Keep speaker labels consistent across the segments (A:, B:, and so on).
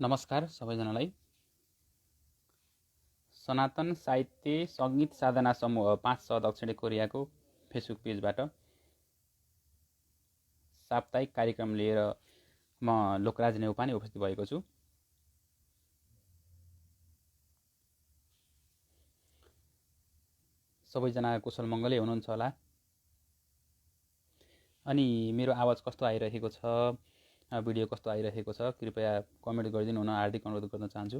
A: नमस्कार सबैजनालाई। सनातन साहित्य सङ्गीत साधना समूह 5 दक्षिणी कोरियाको फेसबुक पेजबाट साप्ताहिक कार्यक्रम लिएर म लोकराज नेउपाने उपस्थित भएको छु। सबैजना कुशल मङ्गलै हुनुहुन्छ होला। अनि मेरो आवाज कस्तो आइरहेको छ, भिडियो कस्तो आइरहेको छ, कृपया कमेन्ट गरिदिनु हुन हार्दिक अनुरोध गर्न चाहन्छु।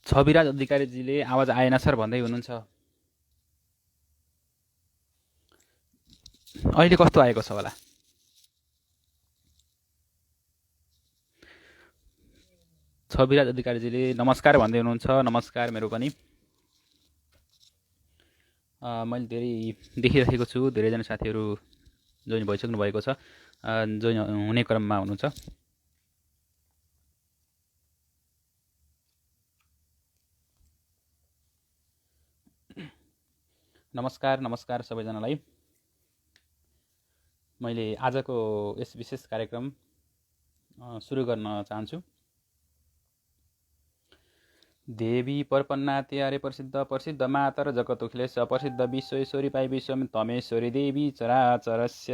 A: छविराज अधिकारीजीले आवाज आएन सर भन्दै हुनुहुन्छ। अहिले कस्तो आएको छ होला? छविराज अधिकारीजीले नमस्कार भन्दै हुनुहुन्छ। नमस्कार मेरो पनि। मैले धेरै देखिरहेको छु, धेरैजना साथीहरू जोइन भइसक्नु भएको छ, जोइन हुने क्रममा हुनुहुन्छ। नमस्कार नमस्कार सबैजनालाई। मैले आजको यस विशेष कार्यक्रम सुरु गर्न चाहन्छु। देवी पर्पन्ना त्यारे प्रसिद्ध प्रसिद्ध मातर जगतुखिलेश प्रसिद्ध विश्वेश्वरी पाई विश्वम तमेश्वरी देवी चराचरस्य।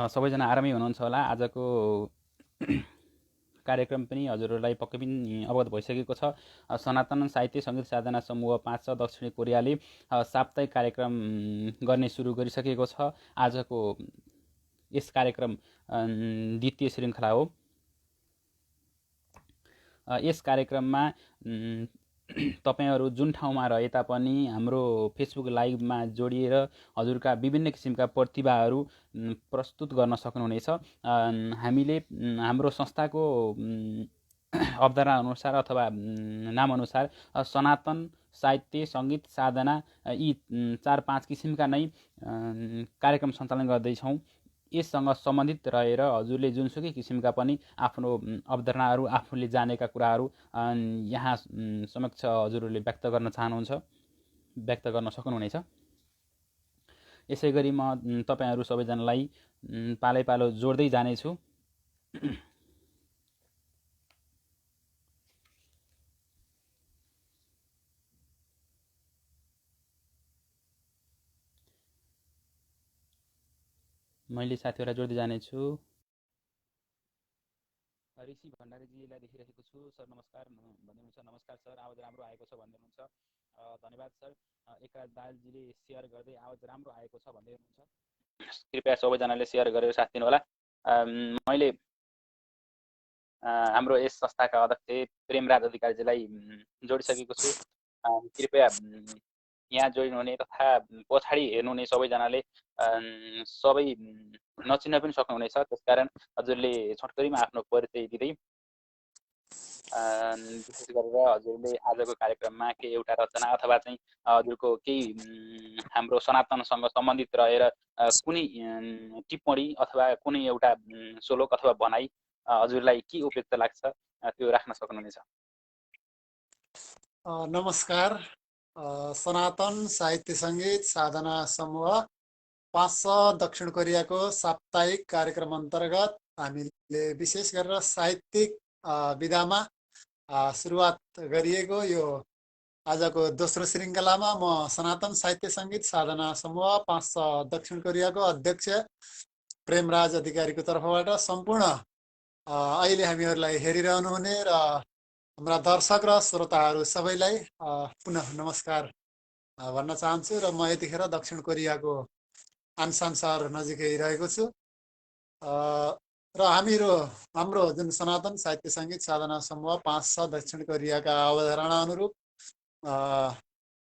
A: सबैजना आरामै हुनुहुन्छ होला। आजको कार्यक्रम पनि हजुरहरूलाई पक्कै पनि अवगत भइसकेको छ। सनातन साहित्य सङ्गीत साधना समूह 5 दक्षिणी कोरियाले साप्ताहिक कार्यक्रम गर्ने सुरु गरिसकेको छ। आजको यस कार्यक्रम द्वितीय श्रृङ्खला हो। यस कार्यक्रममा तपाईँहरू जुन ठाउँमा रहे तापनि हाम्रो फेसबुक लाइभमा जोडिएर हजुरका विभिन्न किसिमका प्रतिभाहरू प्रस्तुत गर्न सक्नुहुनेछ। हामीले हाम्रो संस्थाको अवधारणा अनुसार अथवा नामअनुसार सनातन साहित्य सङ्गीत साधना यी 4-5 किसिमका नै कार्यक्रम सञ्चालन गर्दैछौँ। यससँग सम्बन्धित रहेर हजुरले जुनसुकै किसिमका पनि आफ्नो अवधारणाहरू, आफूले जानेका कुराहरू यहाँ समक्ष हजुरहरूले व्यक्त गर्न चाहनुहुन्छ, व्यक्त गर्न सक्नुहुनेछ। यसै गरी म तपाईँहरू सबैजनालाई पालै पालो जोड्दै जानेछु। मैले साथीहरूलाई जोड्दै जानेछु। ऋषि भण्डारीजीलाई देखिरहेको छु। सर नमस्कार भन्नुहुन्छ। नमस्कार सर, आवाज राम्रो आएको छ भन्दै हुनुहुन्छ। धन्यवाद सर। एकराज दालजीले सेयर गर्दै आवाज राम्रो आएको छ भन्दै हुनुहुन्छ। कृपया सबैजनाले सेयर गरेर साथ दिनुहोला। मैले हाम्रो यस संस्थाका अध्यक्ष प्रेमराज अधिकारीजीलाई जोडिसकेको छु। कृपया यहाँ जोइन हुने तथा पछाडि हेर्नुहुने सबैजनाले सबै नचिन्न पनि सक्नुहुनेछ। त्यसकारण हजुरले छोटकरीमा आफ्नो परिचय दिँदै विशेष गरेर हजुरले आजको कार्यक्रममा केही एउटा रचना अथवा चाहिँ हजुरको केही हाम्रो सनातनसँग सम्बन्धित रहेर कुनै टिप्पणी अथवा कुनै एउटा श्लोक अथवा भनाइ हजुरलाई के उपयुक्त लाग्छ त्यो राख्न सक्नुहुनेछ।
B: नमस्कार। सनातन साहित्य सङ्गीत साधना समूह 5 दक्षिण कोरियाको साप्ताहिक कार्यक्रम अन्तर्गत हामीले विशेष गरेर साहित्यिक विधामा सुरुवात गरिएको यो आजको दोस्रो श्रृङ्खलामा म सनातन साहित्य सङ्गीत साधना समूह 5 दक्षिण कोरियाको अध्यक्ष प्रेमराज अधिकारीको तर्फबाट सम्पूर्ण अहिले हामीहरूलाई हेरिरहनुहुने र हाम्रा दर्शक र श्रोताहरू सबैलाई पुनः नमस्कार भन्न चाहन्छु। र म यतिखेर दक्षिण कोरियाको आनसान सहर नजिकै रहेको छु। र हाम्रो जुन सनातन साहित्य सङ्गीत साधना समूह 5 दक्षिण कोरियाका अवधारणा अनुरूप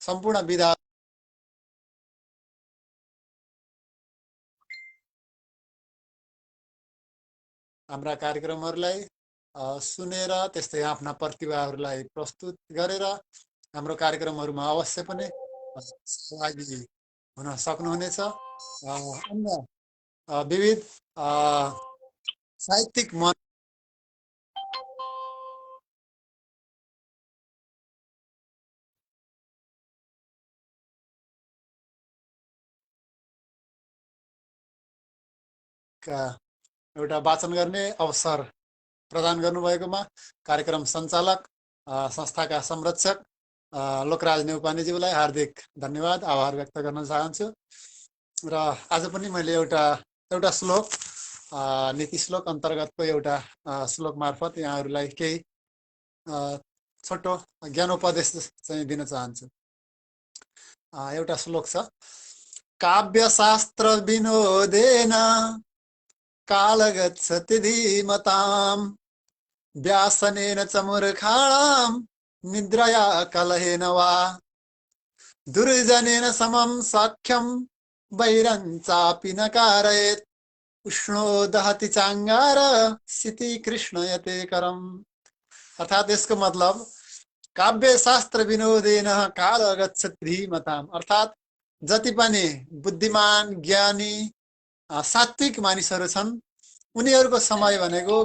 B: सम्पूर्ण विधा हाम्रा कार्यक्रमहरूलाई सुनेर त्यस्तै आफ्ना प्रतिभाहरूलाई प्रस्तुत गरेर हाम्रो कार्यक्रमहरूमा अवश्य पनि सहभागी हुन सक्नुहुनेछ। अन्य विविध साहित्यिक मनका एउटा वाचन गर्ने अवसर प्रदान गर्नुभएकोमा कार्यक्रम सञ्चालक संस्थाका संरक्षक लोकराज नेउपानेज्यूलाई हार्दिक धन्यवाद आभार व्यक्त गर्न चाहन्छु। र आज पनि मैले एउटा श्लोक नीति श्लोक अन्तर्गतको एउटा श्लोक मार्फत यहाँहरूलाई केही छोटो ज्ञानोपदेश चाहिँ दिन चाहन्छु। एउटा श्लोक छ, काव्यशास्त्र विनोदेन काल गच्छति धीमताम् व्यासनेन च मूर्खाणां निद्रया कलहेन वा दुर्जनेन समं सख्यं वैरं चापि न कारयेत् उष्णो दहति चाङ्गार सिति कृष्णयते करम। अर्थात यसको मतलब काव्य शास्त्र विनोदेन काल गच्छति धीमताम्, अर्थात जति पनि बुद्धिमान ज्ञानी सात्विक मानिसहरू छन् उनीहरूको समय भनेको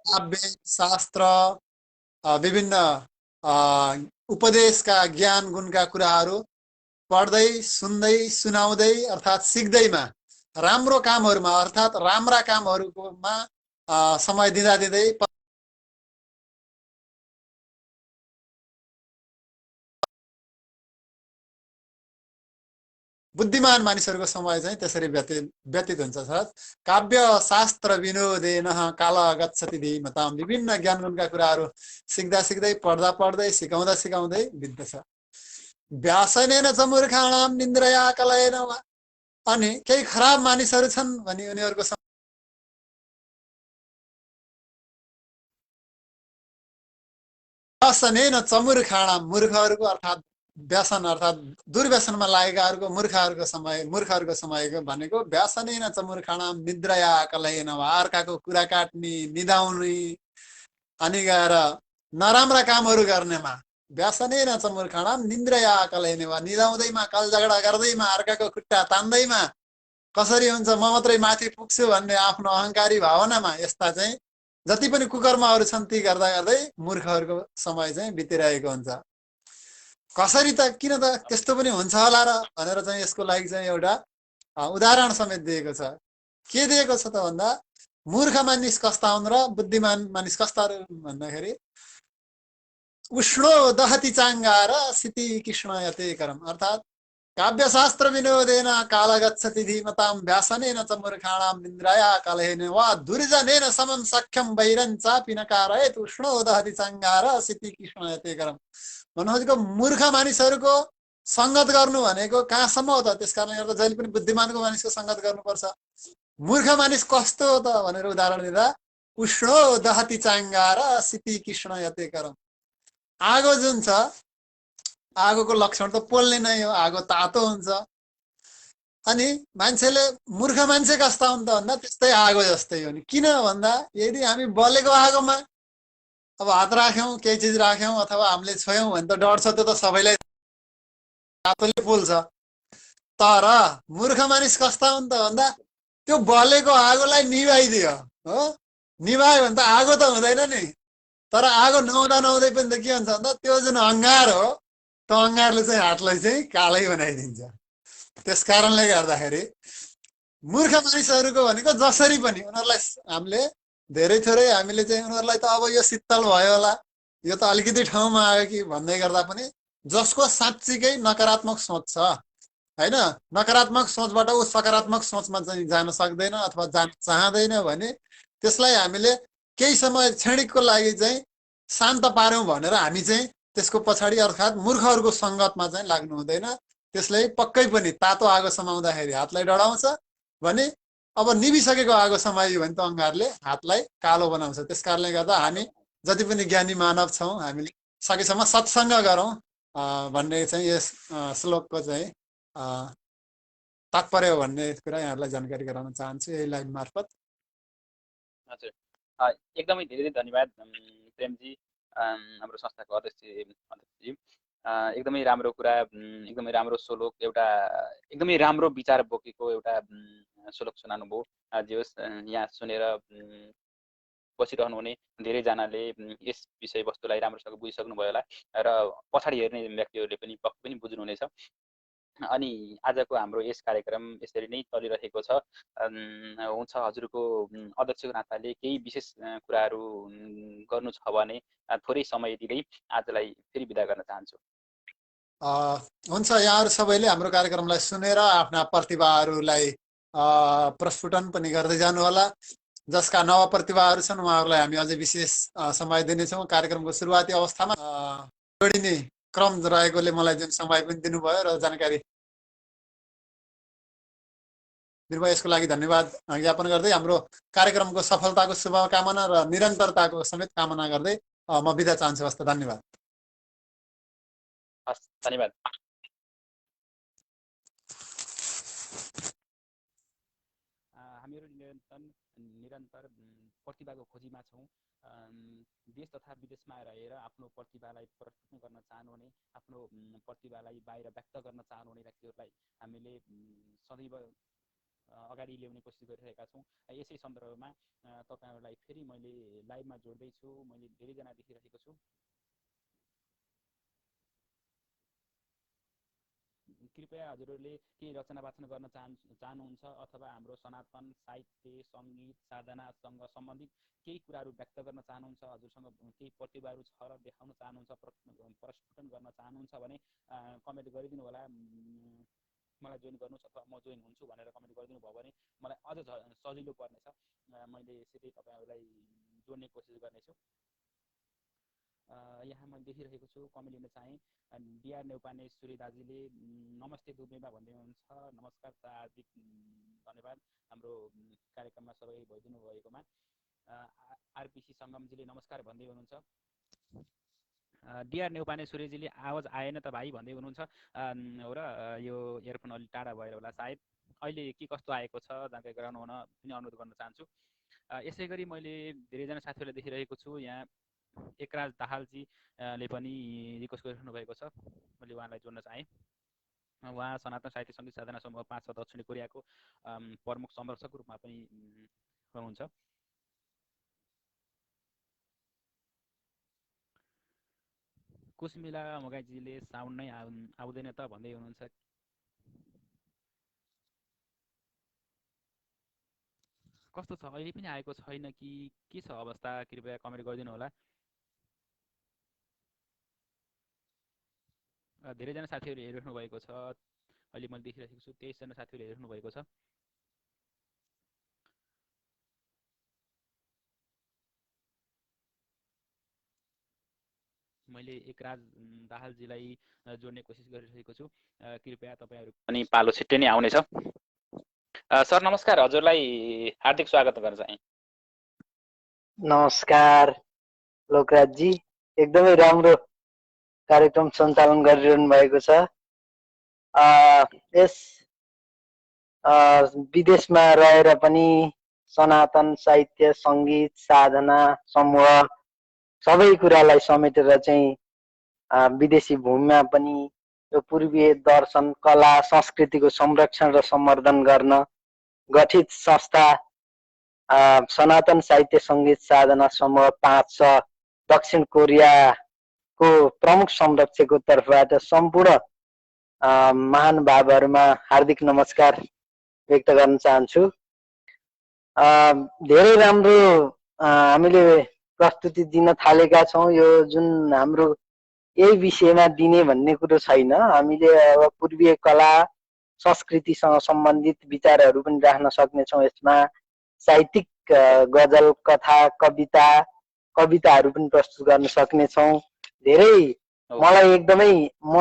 B: काव्य शास्त्र विभिन्न उपदेशका ज्ञान गुणका कुराहरू पढ्दै सुन्दै सुनाउँदै अर्थात सिक्दैमा राम्रो कामहरूमा अर्थात राम्रा कामहरूमा समय दिँदा दिँदै बुद्धिमान मानिसहरूको समय चाहिँ त्यसरी व्यतीत हुन्छ। काव्य शास्त्र विनोदेन काल गच्छति धीमताम्, विभिन्न ज्ञान गुणका कुराहरू सिक्दा सिक्दै पढ्दा पढ्दै सिकाउँदा सिकाउँदै बित्दछ। व्यासनेन च मूर्खाणां निन्द्रया कलयेन वा, अनि केही खराब मानिसहरू छन् भने उनीहरूको व्यासनेन च मूर्खाणां, मूर्खहरूको अर्थात व्यसन अर्थात दुर्व्यसनमा लागेकाहरूको मूर्खहरूको समयको भनेको व्यासनेन च मूर्खाणां निद्रया कलयेन वा, अर्काको कुरा काट्ने निदाउने अनि गएर नराम्रा कामहरू गर्नेमा व्यासनेन च मूर्खाणां निन्द्रया कलयेन वा, निदाउँदैमा कलझगडा गर्दैमा अर्काको खुट्टा तान्दैमा कसरी हुन्छ म मात्रै माथि पुग्छु भन्ने आफ्नो अहंकारी भावनामा यस्ता चाहिँ जति पनि कुकर्महरू छन् ती गर्दा गर्दै मूर्खहरूको समय चाहिँ बितिरहेको हुन्छ। कसरी त किन त त्यस्तो पनि हुन्छ होला र भनेर चाहिँ यसको लागि चाहिँ एउटा उदाहरण समेत दिएको छ। के दिएको छ त भन्दा मूर्ख मानिस कस्ता हुन् र बुद्धिमान मानिस कस्ता भन्दाखेरि उष्णो दहति चाङ्गार सिति कृष्णयते करम, अर्थात काव्यशास्त्र विनोदेन काल गच्छति धीमतां व्यासनेन च मूर्खाणां निन्द्रया कलहेन वा दुर्जनेन समं सख्यं वैरं चापि न कारयेत् उष्णो दहति चाङ्गार सिति कृष्णयते करम। भन्नुको मूर्ख मानिसहरूको संगत गर्नु भनेको कहाँसम्म हो त, त्यसकारणले गर्दा जहिले पनि बुद्धिमानको मानिसको संगत गर्नुपर्छ। मूर्ख मानिस कस्तो हो त भनेर उदाहरण दिँदा उष्णो दहति चाङ्गार सिति कृष्णयते करम, आगो जुन छ आगोको लक्षण त पोल्ने नै हो, आगो तातो हुन्छ। अनि मान्छेले मूर्ख मान्छे कस्ता हुन् त भन्दा त्यस्तै आगो जस्तै हो नि। किन भन्दा यदि हामी बलेको आगोमा अब हात राख्यौँ केही चिज राख्यौँ अथवा हामीले छोयौँ भने त डर छ, त्यो त सबैलाई तातोले पोल्छ। तर मूर्ख मानिस कस्ता हुन् त भन्दा त्यो बलेको आगोलाई निभाइदियो हो, निभायो भने त आगो त हुँदैन नि, तर आगो नहुँदा नहुँदै पनि त के हुन्छ भन्दा त्यो जुन अङ्गार हो त्यो अङ्गारले चाहिँ हातलाई चाहिँ कालै बनाइदिन्छ। त्यस कारणले गर्दाखेरि मूर्ख मानिसहरूको भनेको जसरी पनि उनीहरूलाई हामीले धेरै थोरै हामीले चाहिँ उनीहरूलाई त अब यो शीतल भयो होला, यो त अलिकति ठाउँमा आयो कि भन्दै गर्दा पनि जसको साँच्चीकै नकारात्मक सोच छ होइन, नकारात्मक सोचबाट ऊ सकारात्मक सोचमा चाहिँ जान सक्दैन अथवा जान चाहँदैन भने त्यसलाई हामीले केही समय क्षणिकको लागि चाहिँ शान्त पार्यौँ भनेर हामी चाहिँ त्यसको पछाडि अर्थात् मूर्खहरूको सङ्गतमा चाहिँ लाग्नु हुँदैन। त्यसले पक्कै पनि तातो आगो समाउँदाखेरि हातलाई डढाउँछ भने अब निभिसकेको आगो समाइयो भने त अङ्गारले हातलाई कालो बनाउँछ। त्यस कारणले गर्दा हामी जति पनि ज्ञानी मानव छौँ हामीले सकेसम्म सत्सङ्ग गरौँ भन्ने चाहिँ यस श्लोकको चाहिँ तात्पर्य हो भन्ने कुरा यहाँहरूलाई जानकारी गराउन चाहन्छु यही लाइन मार्फत।
A: हजुर, एकदमै धेरै धेरै धन्यवाद प्रेमजी, हाम्रो संस्थाको अध्यक्षजी। एकदमै राम्रो कुरा, एकदमै राम्रो श्लोक, एउटा एकदमै राम्रो विचार बोकेको एउटा श्लोक सुनाउनु भयो। जे होस्, यहाँ सुनेर बसिरहनुहुने धेरैजनाले यस विषयवस्तुलाई राम्रोसँग बुझिसक्नुभयो होला र पछाडि हेर्ने व्यक्तिहरूले पनि पक्कै पनि बुझ्नुहुनेछ। अनि आजको हाम्रो यस कार्यक्रम यसरी नै चलिरहेको छ। हुन्छ, हजुरको अध्यक्षको नाताले केही विशेष कुराहरू गर्नु छ भने थोरै समय दिँदै आजलाई फेरि बिदा गर्न चाहन्छु।
B: हुन्छ, यहाँहरू सबैले हाम्रो कार्यक्रमलाई सुनेर आफ्ना प्रतिभाहरूलाई प्रस्फुटन पनि गर्दै जानुहोला। जसका नव प्रतिभाहरू छन् उहाँहरूलाई हामी अझै विशेष समय दिनेछौँ। कार्यक्रमको सुरुवाती अवस्थामा जोडिने क्रम रहेकोले मलाई जुन समय पनि दिनुभयो र जानकारी दिनुभयो, यसको लागि धन्यवाद ज्ञापन गर्दै हाम्रो कार्यक्रमको सफलताको शुभकामना र निरन्तरताको समेत कामना गर्दै म बिदा चाहन्छु। हस्त, धन्यवाद।
A: हस्, धन्यवाद। हामीहरू निरन्तर प्रतिभाको खोजीमा छौँ। देश तथा विदेशमा रहेर आफ्नो प्रतिभालाई प्रस्तुत गर्न चाहनुहुने, आफ्नो प्रतिभालाई बाहिर व्यक्त गर्न चाहनुहुने व्यक्तिहरूलाई हामीले सदैव अगाडि ल्याउने कोसिस गरिरहेका छौँ। यसै सन्दर्भमा तपाईँहरूलाई फेरि मैले लाइभमा जोड्दैछु। मैले धेरैजना देखिरहेको छु। कृपया हजुरहरूले केही रचना वाचन गर्न चाहनुहुन्छ अथवा हाम्रो सनातन साहित्य, सङ्गीत, साधनासँग सम्बन्धित केही कुराहरू व्यक्त गर्न चाहनुहुन्छ, हजुरसँग केही प्रतिभाहरू छ र देखाउन चाहनुहुन्छ, प्रस्फुटन गर्न चाहनुहुन्छ भने कमेन्ट गरिदिनु होला। मलाई जोइन गर्नुहोस् अथवा म जोइन हुन्छु भनेर कमेन्ट गरिदिनु भयो भने मलाई अझ सजिलो पर्नेछ। मैले यसरी तपाईँहरूलाई जोड्ने कोसिस गर्नेछु। यहाँ मैले देखिरहेको छु, कमेन्ट लिन चाहेँ। डिआर नेउपाने सूर्य दाजुले नमस्ते दुबईमा भन्दै हुनुहुन्छ। नमस्कार, हार्दिक धन्यवाद हाम्रो कार्यक्रममा सहभागी भइदिनु भएकोमा। आरपिसी सङ्गमजीले नमस्कार भन्दै हुनुहुन्छ। डिआर नेउपाने सूर्यजीले आवाज आएन त भाइ भन्दै हुनुहुन्छ। हो र, यो इयरफोन अलिक टाढा भएर होला सायद। अहिले के कस्तो आएको छ जानकारी गराउनु हुन पनि अनुरोध गर्न चाहन्छु। यसै गरी मैले धेरैजना साथीहरूलाई देखिरहेको छु। यहाँ एकराज दाहालजीले पनि रिक्वेस्ट गरिरहनु भएको छ, मैले उहाँलाई जोड्न चाहेँ। उहाँ सनातन साहित्य सङ्गीत साधना समूह 5 दक्षिण कोरियाको प्रमुख संरक्षकको रूपमा पनि हुनुहुन्छ। कुसमिला मगाइजीले साउन्ड नै आउँदैन त भन्दै हुनुहुन्छ। कस्तो छ, अहिले पनि आएको छैन कि के छ अवस्था? कृपया कमेन्ट गरिदिनु होला। धेरैजना साथीहरूले हेरिराख्नु भएको छ। अहिले मैले देखिरहेको छु 23 जना साथीहरूले हेरिराख्नु भएको छ। मैले एकराज दाहालजीलाई जोड्ने कोसिस गरिरहेको छु। कृपया तपाईँहरू पनि पालो छिट्टै नै आउनेछ। सर नमस्कार, हजुरलाई हार्दिक स्वागत गर्न चाहे।
C: नमस्कार लोकराजजी, एकदमै राम्रो कार्यक्रम सञ्चालन गरिरहनु भएको छ। यस विदेशमा रहेर पनि सनातन साहित्य, सङ्गीत, साधना समूह सबै कुरालाई समेटेर चाहिँ विदेशी भूमिमा पनि यो पूर्वीय दर्शन, कला, संस्कृतिको संरक्षण र सम्वर्धन गर्न गठित संस्था सनातन साहित्य सङ्गीत साधना समूह 5 दक्षिण कोरियाको प्रमुख संरक्षकको तर्फबाट सम्पूर्ण महानुभावहरूमा हार्दिक नमस्कार व्यक्त गर्न चाहन्छु। धेरै राम्रो हामीले प्रस्तुति दिन थालेका छौँ। यो जुन हाम्रो यही विषयमा दिने भन्ने कुरो छैन। हामीले अब पूर्वीय कला संस्कृतिसँग सम्बन्धित विचारहरू पनि राख्न सक्नेछौँ। यसमा साहित्यिक गजल, कथा, कविताहरू पनि प्रस्तुत गर्न सक्नेछौँ। धेरै म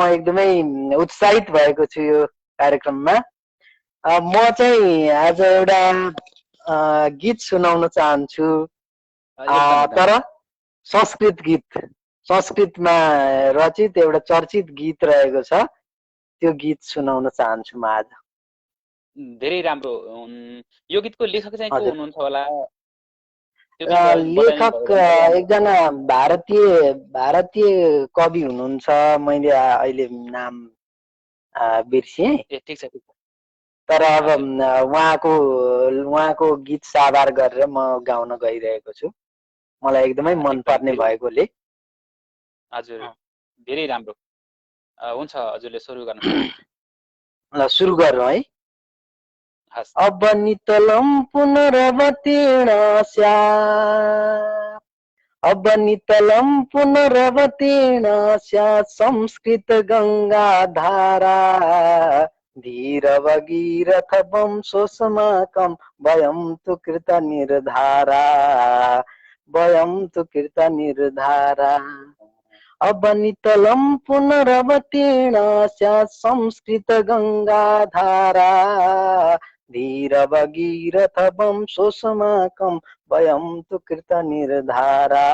C: एकदमै उत्साहित भएको छु यो कार्यक्रममा। म चाहिँ आज एउटा गीत सुनाउन चाहन्छु, तर संस्कृत गीत, संस्कृतमा रचित एउटा चर्चित गीत रहेको छ, त्यो गीत सुनाउन चाहन्छु म आज।
A: धेरै राम्रो। यो गीतको लेखक चाहिँ को हुनुहुन्छ होला? त्यो पनि बताइदिनु
C: लेखक
A: भयो भने
C: एकजना भारतीय भारतीय कवि हुनुहुन्छ, मैले अहिले नाम बिर्सेँ।
A: ए ठिक छ ठिक छ।
C: तर अब
A: हजुर
C: उहाँको गीत साभार गरेर म गाउन गइरहेको छु, मलाई एकदमै
A: एकदम
C: मनपर्ने भएकोले।
A: हजुर धेरै राम्रो। हुन्छ, हजुरले सुरु गर्न सक्नुहुन्छ।
C: ल सुरु गरौँ है।
A: हस्।
C: अब नितलम पुनरवतीर्ण स्यात्, अब नितलम पुनरवतीर्ण स्यात् संस्कृत गङ्गा धारा, धीरभगीरथ वंशोऽस्माकं वयं तु कृत निर्धारा, वयं तु कृत निर्धारा। अब नितलम पुनरवतीर्ण स्यात् संस्कृत गङ्गा धारा, धीरभगीरथ वंशोऽस्माकं वयं तु कृत निर्धारा,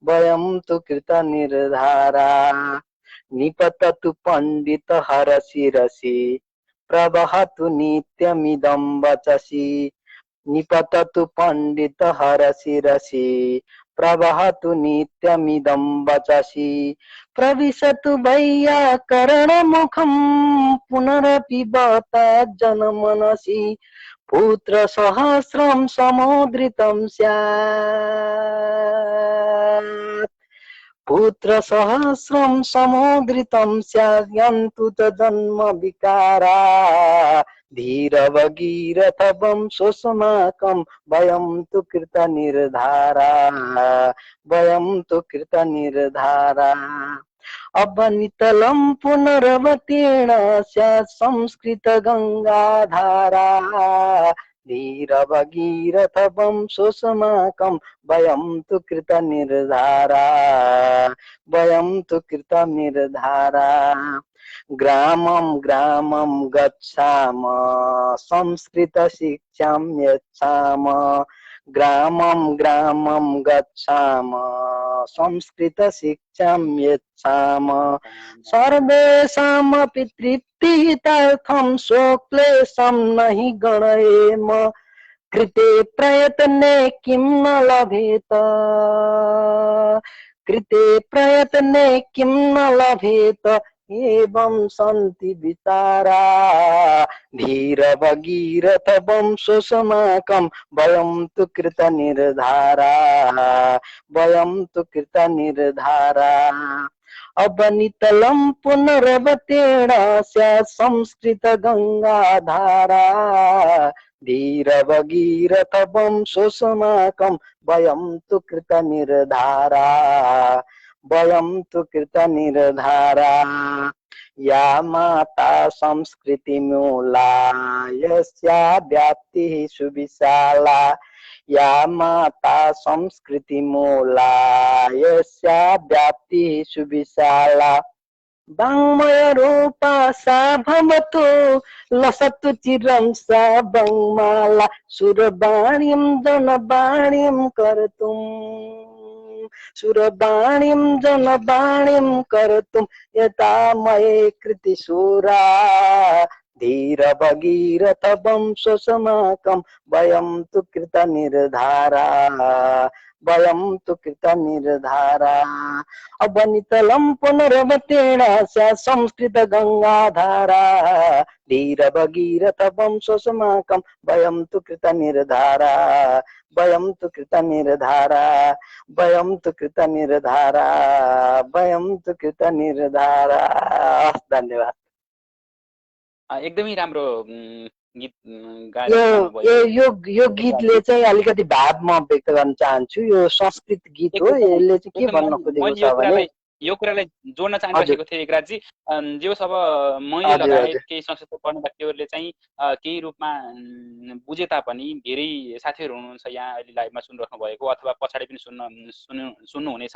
C: वयं तु कृत निर्धारा। निपततु पण्डित हरशिरसि, प्रवहतु नित्यमिदं वचसि, निपततु पण्डित हरशिरसि, प्रवहतु नित्यमिदं वचसि, प्रविशतु वैयाकरणमुखं पुनरपि बता जनमनसि, पुत्रसहस्रं समुद्रितं स्यात्, पुत्रसहस्रं समुद्रितं स्यात्, यन्तु च जन्म विकारा, धीरभगीरथ वंशोऽस्माकं वयं तु कृत निर्धारा, वयं तु कृत निर्धारा। अब नितलं पुनरवतीर्ण स्यात् संस्कृत गङ्गा धारा, धीरभगीरथ वंशोऽस्माकं वयं तु कृत निर्धारा, वयं तु कृत निर्धारा। ग्रामं ग्रामं गच्छाम संस्कृत शिक्षां यच्छाम, ग्रामं ग्रामं गच्छाम संस्कृत शिक्षां यच्छाम, सर्वेषामपि तृप्तिहितार्थं स्वक्लेशं नहि गणयेम, कृते प्रयत्ने किं न लभेत, कृते प्रयत्ने किं न लभेत, एवं सन्ति विचारा, धीरभगीरथ वंशोऽस्माकं वयं तु कृत निर्धारा, वयं तु कृत निर्धारा। अब नितलं पुनरवतीर्ण स्यात् संस्कृत गङ्गा धारा, धीरभगीरथ वंशोऽस्माकं वयं तु कृत निर्धारा, वयं तु कृत निर्धारा। या माता संस्कृतिमूला यस्या व्याप्तिः सुविशाला, या माता संस्कृतिमूला यस्या व्याप्तिः सुविशाला, वाङ्मय रूपा सा भवतु लसतु चिरं सा वङ्माला, सुरवाणीं जनवाणीं कर्तुम्, सुरवाणीं जनवाणीं कर्तुं यथा मये कृतिशूरा, धीरभगीरथ वंशोऽस्माकं वयं तु कृत निर्धारा, वयं तु कृत निर्धारा। अब नितलं पुनरवतीर्ण स्यात् संस्कृत गङ्गा धारा, धीरभगीरथ वंशोऽस्माकं वयं तु कृत निर्धारा, वयं तु कृत निर्धारा, वयं तु कृत निर्धारा, वयं तु कृत निर्धारा। धन्यवाद।
A: एकदमै राम्रो गीत गाएर
C: यो गीतले चाहिँ अलिकति भाव म व्यक्त गर्न चाहन्छु। यो संस्कृत गीत हो। यसले चाहिँ के भन्न खोजेको छ भने
A: यो कुरालाई जोड्न चाहन्छु थिएँ एकराजी। जे होस्, अब मैले लगायत केही संस्कृत पढ्ने व्यक्तिहरूले चाहिँ केही रूपमा बुझे तापनि धेरै साथीहरू हुनुहुन्छ यहाँ अहिले लाइभमा सुनिराख्नु भएको अथवा पछाडि पनि सुन्नुहुनेछ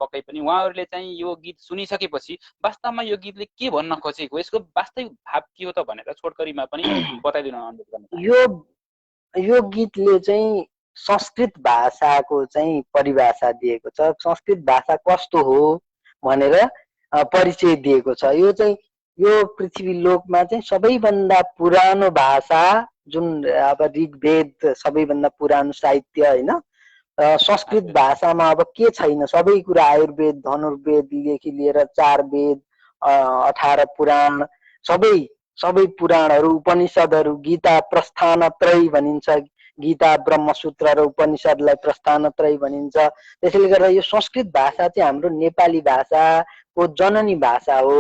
A: पक्कै पनि। उहाँहरूले चाहिँ यो गीत सुनिसकेपछि वास्तवमा यो गीतले के भन्न खोजेको, यसको वास्तविक भाव के हो त भनेर छोटकरीमा पनि बताइदिन अनुरोध गर्न चाहन्छु।
C: यो गीतले चाहिँ संस्कृत भाषाको चाहिँ परिभाषा दिएको छ। संस्कृत भाषा कस्तो हो भनेर परिचय दिएको छ। यो चाहिँ यो पृथ्वी लोकमा चाहिँ सबैभन्दा पुरानो भाषा, जुन अब ऋग्वेद सबैभन्दा पुरानो साहित्य हैन, संस्कृत
A: हजुर
C: भाषामा अब के छैन, सबै कुरा आयुर्वेद धनुर्वेददेखि लिएर 4 वेद 18 पुराण सबै सबै पुराणहरू उपनिषदहरू गीता प्रस्थानत्रय भनिन्छ, गीता ब्रह्मसूत्र र उपनिषदलाई प्रस्थानत्रय भनिन्छ। त्यसैले गर्दा यो संस्कृत भाषा चाहिँ हाम्रो नेपाली भाषाको जननी भाषा हो।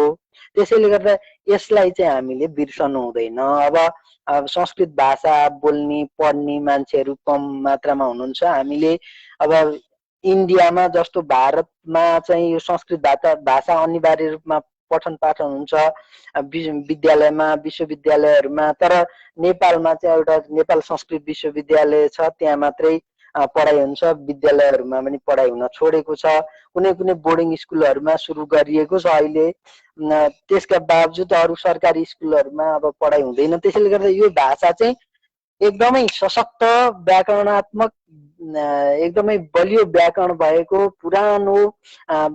C: त्यसैले गर्दा यसलाई चाहिँ हामीले बिर्सनु हुँदैन। अब संस्कृत भाषा बोल्ने पढ्ने मान्छेहरू कम मात्रामा हुनुहुन्छ। हामीले अब इन्डियामा जस्तो भारतमा चाहिँ यो संस्कृत भाषा अनिवार्य रूपमा पठन पाठन हुन्छ विद्यालयमा विश्वविद्यालयहरूमा, तर नेपालमा चाहिँ एउटा नेपाल संस्कृत विश्वविद्यालय छ, त्यहाँ मात्रै पढाइ हुन्छ, विद्यालयहरूमा पनि पढाइ हुन छोडेको छ। कुनै कुनै बोर्डिङ स्कुलहरूमा सुरु गरिएको छ अहिले, त्यसका बावजुद अरू सरकारी स्कुलहरूमा अब पढाइ हुँदैन। त्यसैले गर्दा यो भाषा चाहिँ एकदमै सशक्त व्याकरणात्मक एकदमै बलियो व्याकरण भएको पुरानो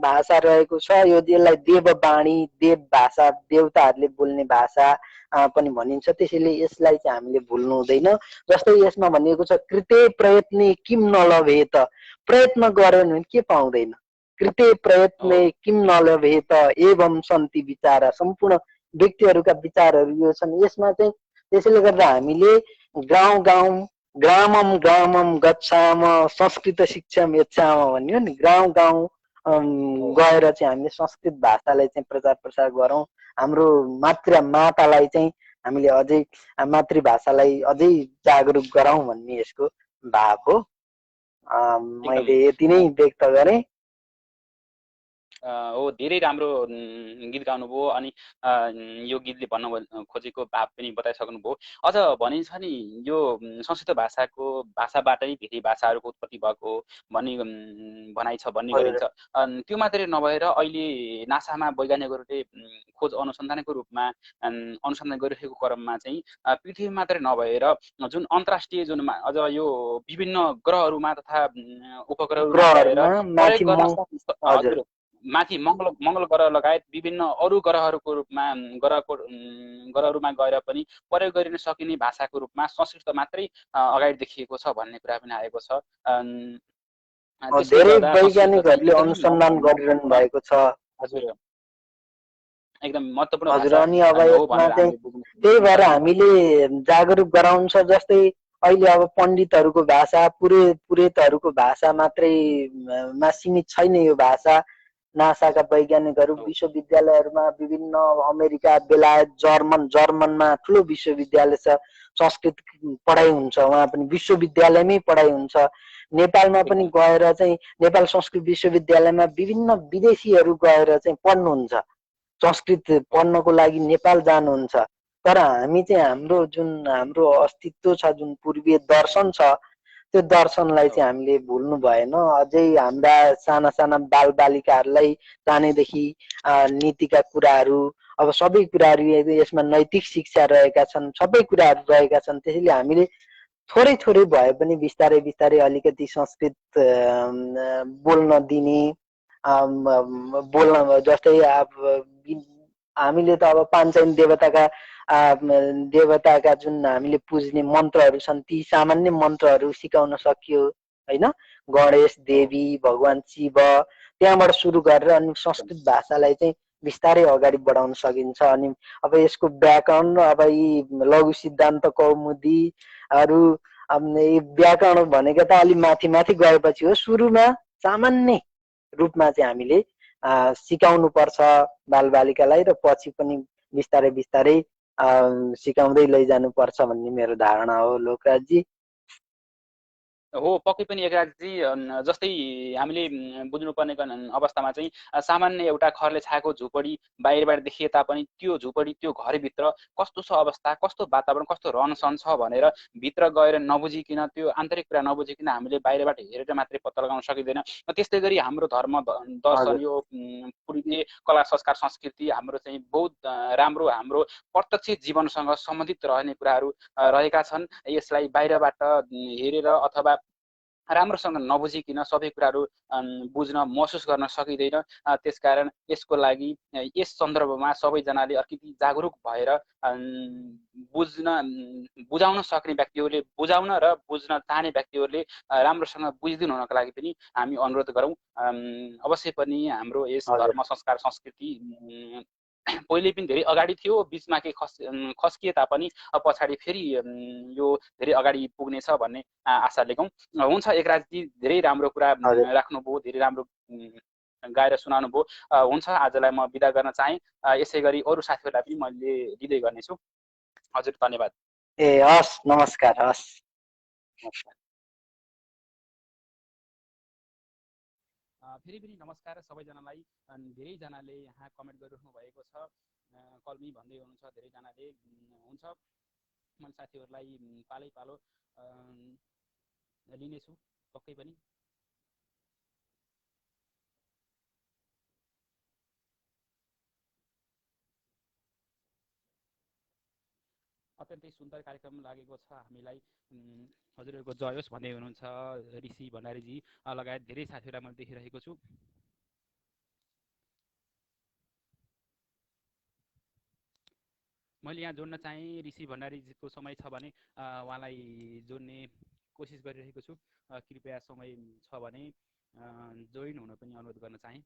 C: भाषा रहेको छ। यसलाई देववाणी, देव भाषा, देवताहरूले बोल्ने भाषा पनि भनिन्छ। त्यसैले यसलाई चाहिँ हामीले भुल्नु हुँदैन। जस्तै यसमा भनिएको छ कृते प्रयत्ने किम नलभेत, प्रयत्न गर्यो भने के पाउँदैन, कृते प्रयत्ने किम नलभेत एवं सन्ति विचार, सम्पूर्ण व्यक्तिहरूका विचारहरू यो छन् यसमा चाहिँ। त्यसैले गर्दा हामीले गाउँ गाउँ ग्रामम ग्रामम गच्छाम संस्कृत शिक्षाम यच्छाम भन्यो नि, गाउँ गाउँ गएर चाहिँ हामीले संस्कृत भाषालाई चाहिँ प्रचार प्रसार गरौँ। हाम्रो मातालाई चाहिँ हामीले अझै मातृभाषालाई अझै जागरुक गराउँ भन्ने यसको भाव हो।
A: एकदम
C: मैले यति नै व्यक्त गरेँ।
A: हो, धेरै राम्रो गीत गाउनुभयो अनि यो गीतले भन्न खोजेको भाव पनि बताइसक्नुभयो। अझ भनिन्छ नि यो संस्कृत भाषाबाटै धेरै भाषाहरूको उत्पत्ति भएको भन्ने भनाइ छ, भन्ने गरिन्छ। त्यो मात्रै नभएर अहिले नासामा वैज्ञानिकहरूले खोज अनुसन्धानको रूपमा अनुसन्धान गरिरहेको क्रममा चाहिँ पृथ्वी मात्रै नभएर जुन अन्तर्राष्ट्रिय जुन अझ यो विभिन्न ग्रहहरूमा तथा उपग्रहहरूमा गएर हजुर माथि मङ्गल ग्रह लगायत विभिन्न अरू ग्रहहरूको रूपमा ग्रहहरूमा गएर पनि प्रयोग गरिन सकिने भाषाको रूपमा संस्कृत मात्रै अगाडि देखिएको छ भन्ने कुरा पनि आएको छ।
C: धेरै वैज्ञानिकहरूले अनुसन्धान गरिरहनु भएको छ।
A: हजुर, एकदम महत्त्वपूर्ण
C: हजुर,
A: भाषा
C: अनि अब
A: हो
C: यसमा
A: भनेर
C: चाहिँ त्यही भएर हामीले जागरुक गराउँछ। जस्तै अहिले अब पण्डितहरूको भाषा, पुरेतहरूको भाषा मात्रैमा सीमित छैन यो भाषा। नासाका वैज्ञानिकहरू विश्वविद्यालयहरूमा विभिन्न अमेरिका, बेलायत, जर्मनमा ठुलो विश्वविद्यालय छ, संस्कृत पढाइ हुन्छ, उहाँ पनि विश्वविद्यालयमै पढाइ हुन्छ। नेपालमा पनि गएर चाहिँ नेपाल संस्कृत विश्वविद्यालयमा विभिन्न विदेशीहरू गएर चाहिँ पढ्नुहुन्छ, संस्कृत पढ्नको लागि नेपाल जानुहुन्छ। तर हामी चाहिँ हाम्रो अस्तित्व छ, जुन पूर्वीय दर्शन छ, त्यो दर्शनलाई चाहिँ हामीले भुल्नु भएन। अझै हाम्रा साना साना बालबालिकाहरूलाई सानैदेखि नीतिका कुराहरू, अब सबै कुराहरू यसमा नैतिक शिक्षा रहेका छन्, सबै कुराहरू रहेका छन्। त्यसैले हामीले थोरै थोरै भए पनि बिस्तारै बिस्तारै अलिकति संस्कृत बोल्न दिने, बोल्न जस्तै अब हामीले त अब पाञ्चयन देवताका जुन हामीले पुज्ने मन्त्रहरू छन् ती सामान्य मन्त्रहरू सिकाउन सकियो होइन। गणेश, देवी, भगवान शिव, त्यहाँबाट सुरु गरेर अनि संस्कृत भाषालाई चाहिँ बिस्तारै अगाडि बढाउन सकिन्छ। अनि अब यसको व्याकरण, अब यी लघु सिद्धान्त कौमुदीहरू व्याकरण भनेको त अलि माथि माथि गएपछि हो। सुरुमा सामान्य रूपमा चाहिँ हामीले सिकाउनु पर्छ बालबालिकालाई, र पछि पनि बिस्तारै बिस्तारै सिकाउँदै लैजानुपर्छ भन्ने मेरो धारणा हो लोकराजजी।
A: हो, पक्कै पनि एकराजजी। जस्तै हामीले बुझ्नुपर्ने अवस्थामा चाहिँ सामान्य एउटा खरले छाएको झुपडी बाहिरबाट देखिए तापनि त्यो झुपडी, त्यो घरभित्र कस्तो छ अवस्था, कस्तो वातावरण, कस्तो रहनसहन छ भनेर भित्र गएर नबुझिकन, त्यो आन्तरिक कुरा नबुझिकन हामीले बाहिरबाट हेरेर मात्रै पत्ता लगाउन सकिँदैन। त्यस्तै गरी हाम्रो धर्म दर्शन, यो पूर्वीय कला संस्कार संस्कृति हाम्रो चाहिँ बहुत राम्रो, हाम्रो प्रत्यक्ष जीवनसँग सम्बन्धित रहने कुराहरू रहेका छन्। यसलाई बाहिरबाट हेरेर अथवा राम्रोसँग नबुझिकन सबै कुराहरू बुझ्न महसुस गर्न सकिँदैन। त्यसकारण यसको लागि यस सन्दर्भमा सबैजनाले अलिकति जागरुक भएर बुझाउन सक्ने व्यक्तिहरूले बुझाउन र बुझ्न चाहने व्यक्तिहरूले राम्रोसँग बुझिदिनु हुनको लागि पनि हामी अनुरोध गरौँ। अवश्य पनि हाम्रो यस धर्म संस्कार संस्कृति पहिले पनि धेरै अगाडि थियो, बिचमा केही खस्किए तापनि पछाडि फेरि यो धेरै अगाडि पुग्नेछ भन्ने आशा लेखौँ। हुन्छ एकराजजी, धेरै राम्रो कुरा राख्नुभयो, धेरै राम्रो गाएर सुनाउनु भयो। हुन्छ आजलाई म बिदा गर्न चाहेँ। यसै गरी अरू साथीहरूलाई पनि मैले दिँदै गर्नेछु। हजुर धन्यवाद।
C: हस्, नमस्कार। हस्,
A: नमस्कार। फेरि पनि नमस्कार सबैजनालाई। धेरैजनाले यहाँ कमेन्ट गरिराख्नु भएको छ, कल्मी भन्दै हुनुहुन्छ धेरैजनाले। हुन्छ, मैले साथीहरूलाई पालै पालो लिनेछु पक्कै पनि। अत्यन्तै सुन्दर कार्यक्रम लागेको छ हामीलाई। हजुरहरूको जय होस् भन्दै हुनुहुन्छ ऋषि भण्डारीजी लगायत धेरै साथीहरूलाई मैले देखिरहेको छु। मैले यहाँ जोड्न चाहेँ, ऋषि भण्डारीजीको समय छ भने उहाँलाई जोड्ने कोसिस गरिरहेको छु। कृपया समय छ भने जोइन हुन पनि अनुरोध गर्न चाहेँ।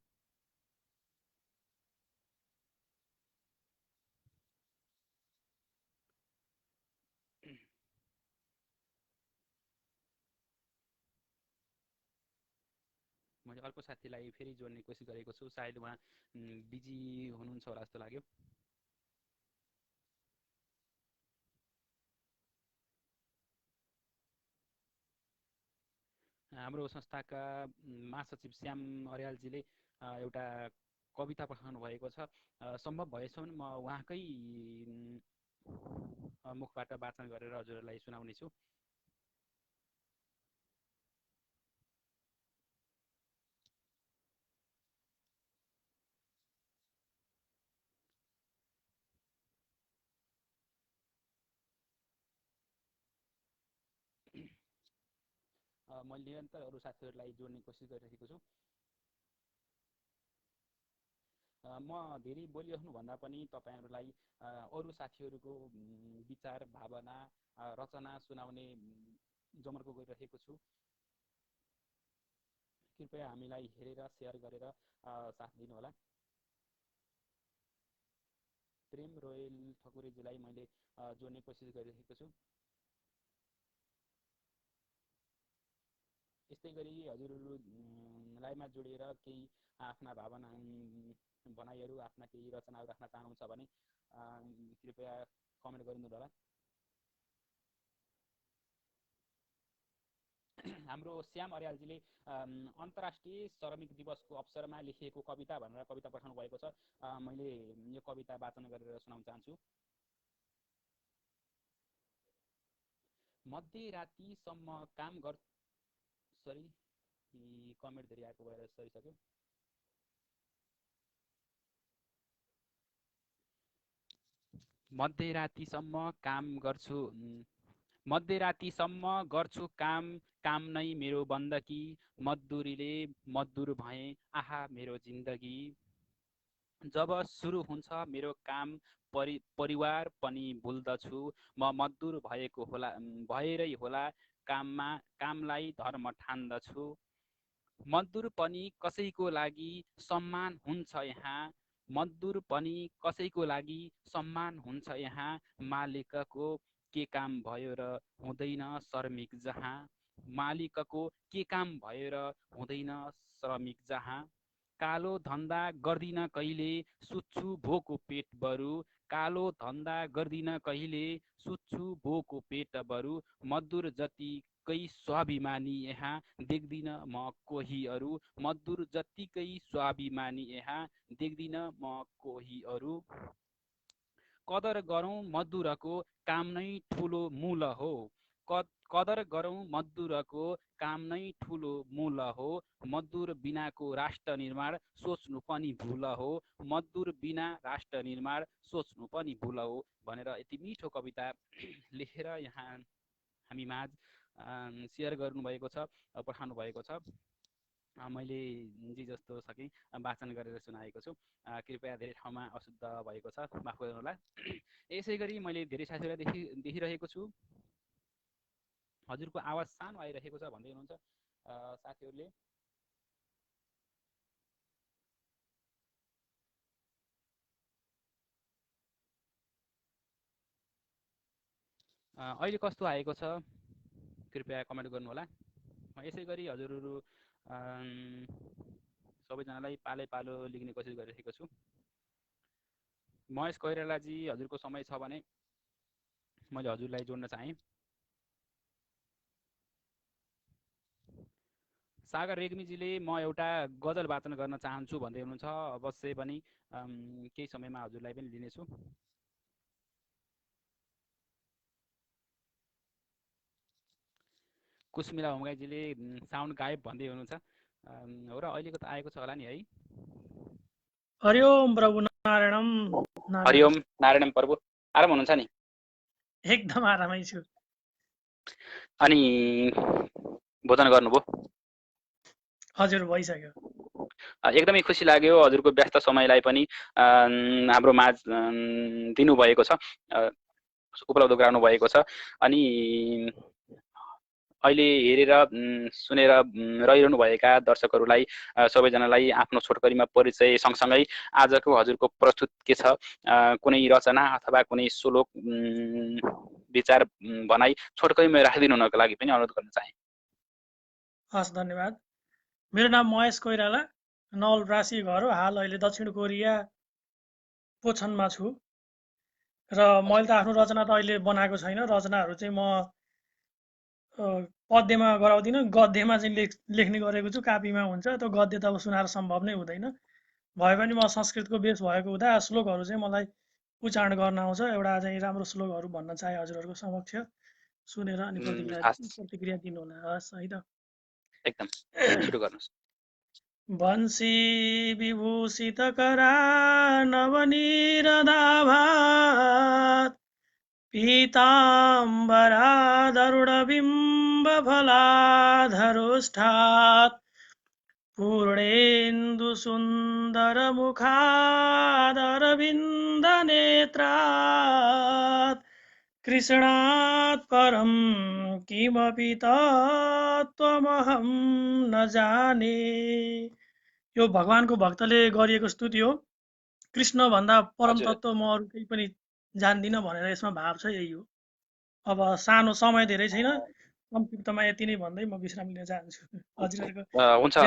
A: मैले अर्को साथीलाई फेरि जोड्ने कोसिस गरेको छु, सायद उहाँ बिजी हुनुहुन्छ होला जस्तो लाग्यो। हाम्रो संस्थाका महासचिव श्याम अर्यालजीले एउटा कविता पठाउनु भएको छ। सम्भव भएसम्म म उहाँकै मुखबाट वाचन गरेर हजुरहरूलाई सुनाउनेछु। मैले निरन्तर अरू साथीहरूलाई जोड्ने कोसिस गरिरहेको छु। म धेरै बोलिराख्नुभन्दा पनि तपाईँहरूलाई अरू साथीहरूको विचार भावना रचना सुनाउने जमर्को गरिरहेको छु। कृपया हामीलाई हेरेर सेयर गरेर साथ दिनुहोला। प्रेम रोयल ठकुरीजीलाई मैले जोड्ने कोसिस गरिरहेको छु। यस्तै गरी हजुरलाईमा जोडिएर केही आफ्ना भावना भनाइहरू, आफ्ना केही रचनाहरू राख्न चाहनुहुन्छ भने कृपया कमेन्ट गरिदिनु होला। हाम्रो श्याम अर्यालजीले अन्तर्राष्ट्रिय श्रमिक दिवसको अवसरमा लेखिएको कविता भनेर कविता पठाउनु भएको छ। मैले यो कविता वाचन गरेर सुनाउन चाहन्छु। मध्यरातिसम्म काम गर कमेन्ट धेरै आएको भएर सरिसक्यो। मध्यरातिसम्म गर्छु काम, काम नै मेरो बन्दगी, मजदुरीले मजदुर भएँ, आहा मेरो जिन्दगी। जब सुरु हुन्छ मेरो काम, परिवार पनि भुल्दछु, म मजदुर भएरै होला कामलाई धर्म ठान्दछु। मजदुर पनि कसैको लागि सम्मान हुन्छ यहाँ, मजदुर पनि कसैको लागि सम्मान हुन्छ यहाँ। मालिकको के काम भयो र हुँदैन श्रमिक जहाँ, मालिकको के काम भयो र हुँदैन श्रमिक जहाँ। कालो धन्दा गर्दिन कहिले, सुत्छु भोको पेट बरु, कालो धन्दा गर्दिन कहिले, सुत्छु भोको पेट बरु। मजदुर जतिकै स्वाभिमानी यहाँ देख्दिन म कोही अरू, मजदुर जतिकै स्वाभिमानी यहाँ देख्दिन म कोही अरू। कदर गरौँ मजदुरको काम नै ठुलो मूल हो, कदर गरौँ मजदुरको काम नै ठुलो मूल हो। मजदुर बिनाको राष्ट्र निर्माण सोच्नु पनि भूल हो, मजदुर बिना राष्ट्र निर्माण सोच्नु पनि भूल हो भनेर यति मिठो कविता लेखेर यहाँ हामी माझ सेयर गर्नुभएको छ, पठाउनु भएको छ। मैले जे जस्तो सकेँ वाचन गरेर सुनाएको छु। कृपया धेरै ठाउँमा अशुद्ध भएको छ, माफ गर्नुहोला। यसै गरी मैले धेरै साथीहरूलाई देखिरहेको छु, हजुरको आवाज सानो आइरहेको छ भन्दै हुनुहुन्छ साथीहरूले। अहिले कस्तो आएको छ कृपया कमेन्ट गर्नुहोला। यसै गरी हजुरहरू सबैजनालाई पालै पालो लिख्ने कोसिस गरिरहेको छु। महेश कोइरालाजी, हजुरको समय छ भने मैले हजुरलाई जोड्न चाहेँ। सागर रेग्मीजीले म एउटा गजल वाचन गर्न चाहन्छु भन्दै हुनुहुन्छ। अवश्य पनि केही समयमा हजुरलाई पनि लिनेछु। कुसमिला होमगाईजीले साउन्ड गायब भन्दै हुनुहुन्छ। हो र, अहिलेको त आएको छ होला नि है।
D: हरिओम प्रभु नारायणम।
A: हरिओम नारायणम प्रभु। आराम हुनुहुन्छ नि?
D: एकदम आरामै छु।
A: अनि भोजन गर्नुभयो?
D: हजुर, भइसक्यो।
A: एकदमै खुसी लाग्यो हजुरको व्यस्त समयलाई पनि हाम्रो माझ दिनुभएको छ, उपलब्ध गराउनु भएको छ। अनि अहिले हेरेर सुनेर रहिरहनुभएका दर्शकहरूलाई सबैजनालाई आफ्नो छोटकरीमा परिचय सँगसँगै आजको हजुरको प्रस्तुत के छ, कुनै रचना अथवा कुनै श्लोक विचार भनाइ छोटकरीमा राखिदिनु हुनको लागि पनि अनुरोध गर्न चाहे।
D: हस्, धन्यवाद। मेरो नाम महेश कोइराला, नवलपरासी घर हो। हाल अहिले दक्षिण कोरिया पोछनमा छु र मैले त आफ्नो रचना त अहिले बनाएको छैन। रचनाहरू चाहिँ म पद्यमा गराउँदिनँ, गद्यमा चाहिँ लेख्ने गरेको छु। कापीमा हुन्छ, त्यो गद्य त अब सुनाएर सम्भव नै हुँदैन। भए पनि म संस्कृतको बेस भएको हुँदा श्लोकहरू चाहिँ मलाई उच्चारण गर्न आउँछ। एउटा चाहिँ राम्रो श्लोकहरू भन्न चाहे हजुरहरूको समक्ष, सुनेर अनि प्रतिक्रिया दिनु होला। हस् है त,
A: एकदम सुरु गर्नुहोस्।
D: वंशी विभूषित करा नवनीरदाभात् पीताम्बरादरुणबिम्बफलाधरुष्ठात् पूर्णेन्दुसुन्दरमुखादरविन्दनेत्रात् कृष्णात् परं किमपि तत्त्वमहं न जाने। यो भगवानको भक्तले गरिएको स्तुति हो। कृष्ण भन्दा परम तत्त्व म अरू केही पनि जान्दिनँ भनेर यसमा भाव छ, यही हो। अब सानो समय धेरै छैन, संक्षिप्तमा यति नै भन्दै म विश्राम लिन चाहन्छु। हजुरहरूको
A: हुन्छ,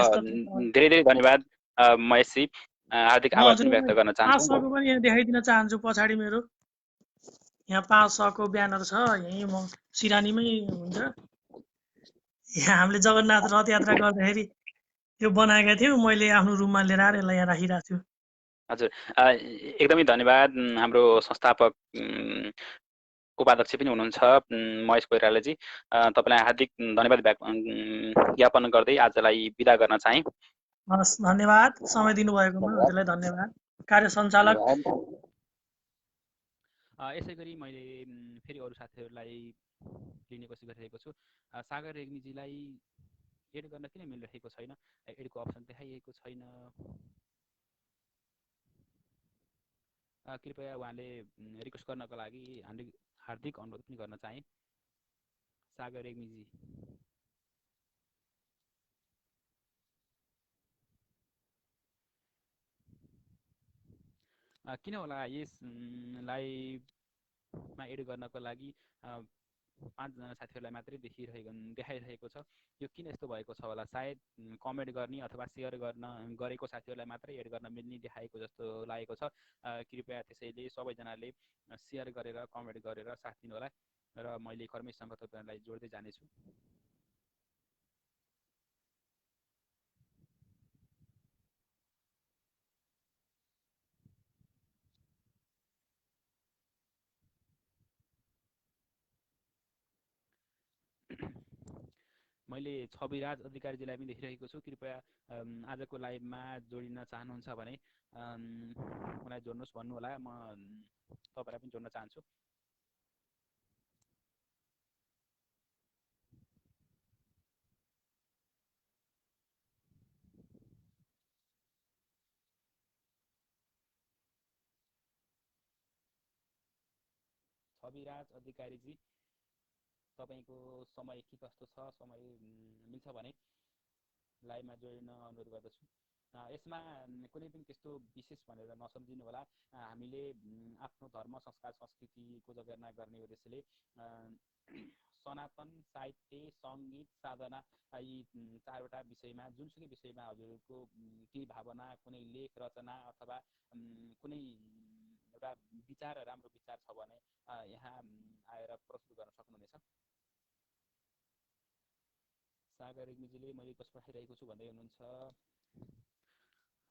A: धेरै धेरै धन्यवाद महेशजी। हार्दिक आभार पनि व्यक्त गर्न चाहन्छु।
D: 500 को पनि यहाँ देखाइदिन चाहन्छु। पछाडि मेरो यहाँ 500 को ब्यानर छ। यही म सिरानीमै हुन्छ। यहाँ हामीले जगन्नाथ रथ यात्रा गर्दाखेरि यो बनाएका थियौँ। मैले आफ्नो रुममा लिएर आएर यसलाई यहाँ राखिरहेको छु।
A: हजुर, एकदमै धन्यवाद। हाम्रो संस्थापक उपाध्यक्ष पनि हुनुहुन्छ महेश कोइरालाजी, तपाईँलाई हार्दिक धन्यवाद ज्ञापन गर्दै आजलाई बिदा गर्न चाहे।
D: हस्, धन्यवाद। समय दिनुभएकोमा हजुरलाई धन्यवाद। कार्य सञ्चालक।
A: यसै गरी मैले फेरि अरू साथीहरूलाई लिने कोसिस गरिरहेको छु। सागर रेग्मीजीलाई एड गर्न किन मिलिरहेको छैन? एडको अप्सन देखाइएको छैन। कृपया उहाँले रिक्वेस्ट गर्नको लागि हार्दिक अनुरोध पनि गर्न चाहे। सागर रेग्मीजी, किन होला यसलाई एड गर्नको लागि 5 जना साथीहरूलाई मात्रै देखाइरहेको छ। यो किन यस्तो भएको छ होला? सायद कमेन्ट गर्ने अथवा सेयर गरेको साथीहरूलाई मात्रै एड गर्न मिल्ने देखाएको जस्तो लागेको छ। कृपया त्यसैले सबैजनाले सेयर गरेर कमेन्ट गरेर साथ दिनु होला र मैले क्रमैसँग तपाईँहरूलाई जोड्दै जानेछु। मैले छविराज अधिकारीजीलाई पनि देखिरहेको छु। कृपया आजको लाइभमा जोडिन चाहनुहुन्छ भने मलाई जोड्नुहोस् भन्नुहोला, म तपाईँलाई पनि जोड्न चाहन्छु। अभिराज अधिकारीजी, तपाईँको समय के कस्तो छ? समय मिल्छ भने लाइभमा जोडिन अनुरोध गर्दछु। यसमा कुनै पनि त्यस्तो विशेष भनेर नसम्झिनु होला। हामीले आफ्नो धर्म, संस्कार, संस्कृतिको जगेर्ना गर्ने उद्देश्यले सनातन साहित्य, सङ्गीत, साधना यी चारवटा विषयमा जुनसुकै विषयमा हजुरको केही भावना, कुनै लेख रचना अथवा कुनै एउटा विचार, राम्रो विचार छ भने यहाँ आएर प्रस्तुत गर्न सक्नुहुनेछ। सागर रेग्मीजीले मैले रिक्वेस्ट पठाइरहेको छु भन्दै हुनुहुन्छ,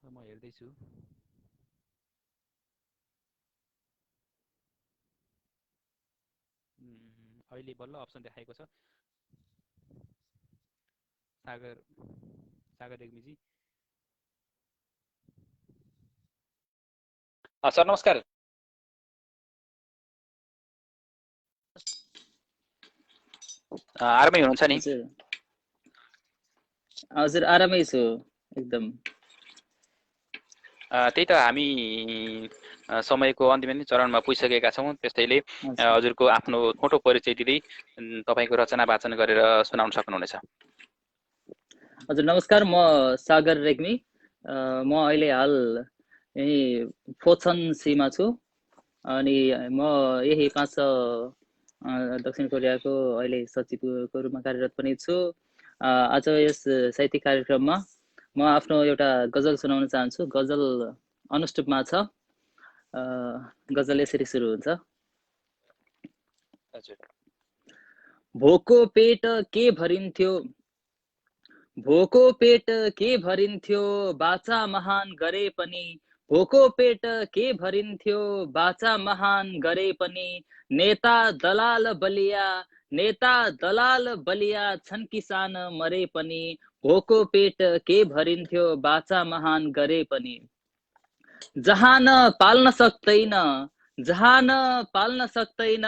A: म हेर्दैछु। अहिले बल्ल अप्सन देखाएको छ। सागर रेग्मीजी, सर नमस्कार। आरामै हुनुहुन्छ नि?
E: हजुर आरामै छु एकदम।
A: त्यही त हामी समयको अन्तिम चरणमा पुगिसकेका छौँ। त्यसैले हजुरको आफ्नो छोटो परिचय दिँदै तपाईँको रचना वाचन गरेर सुनाउन सक्नुहुनेछ।
E: हजुर नमस्कार, म सागर रेग्मी। म अहिले हाल यही फोचन सीमा छु अनि म यही 5 दक्षिण कोरियाको अहिले सचिवको रूपमा कार्यरत पनि छु। आज यस साहित्यिक कार्यक्रममा म आफ्नो एउटा गजल सुनाउन चाहन्छु। गजल अनुष्टुपमा छ। गजल यसरी सुरु हुन्छ। भोको पेट के भरिन्थ्यो, भोको पेट के भरिन्थ्यो, बाचा महान गरे पनि। भोको पेट के भरिन्थ्यो, बाचा महान गरे पनि। नेता दलाल बलिया, नेता दलाल बलिया छन् किसान मरे पनि। भोको पेट के भरिन्थ्यो, बाचा महान गरे पनि। जहाँ न पाल्न सक्दैन, जहाँ न पाल्न सक्दैन,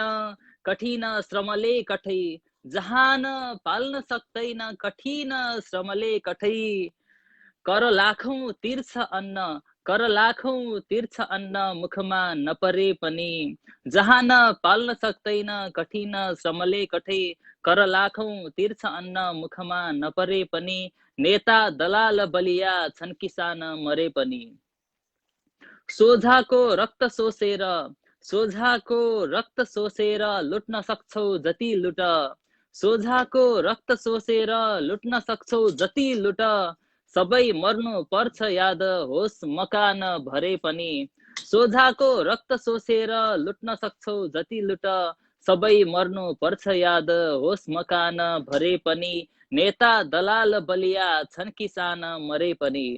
E: कठिन श्रमले कठै। जहाँ न पाल्न सक्दैन, कठिन श्रमले कठै। कर लाखौं तिर्छ अन्न, कर लाखौं तिर्छ अन्न, मुखमा नपरे पनि। जहाँ न पाल्न सक्दैन, कठिन श्रमले कठै। कर लाखौं तिर्छ अन्न, मुखमा नपरे पनि। नेता दलाल बलिया छन् किसान मरे पनि। सोझाको रक्त सोसेर, सोझाको रक्त सोसेर, लुट्न सक्छौ जति लुट। सोझाको रक्त सोसेर, लुट्न सक्छौ जति लुट। सबै मर्नु पर्छ याद, होस् मकान भरे पनि। सोझाको रक्त सोसेर, लुट्न सक्छौ जति लुट। सबै मर्नु पर्छ याद, होस् मकान भरे पनि। नेता दलाल बलिया छन् किसान मरे पनि।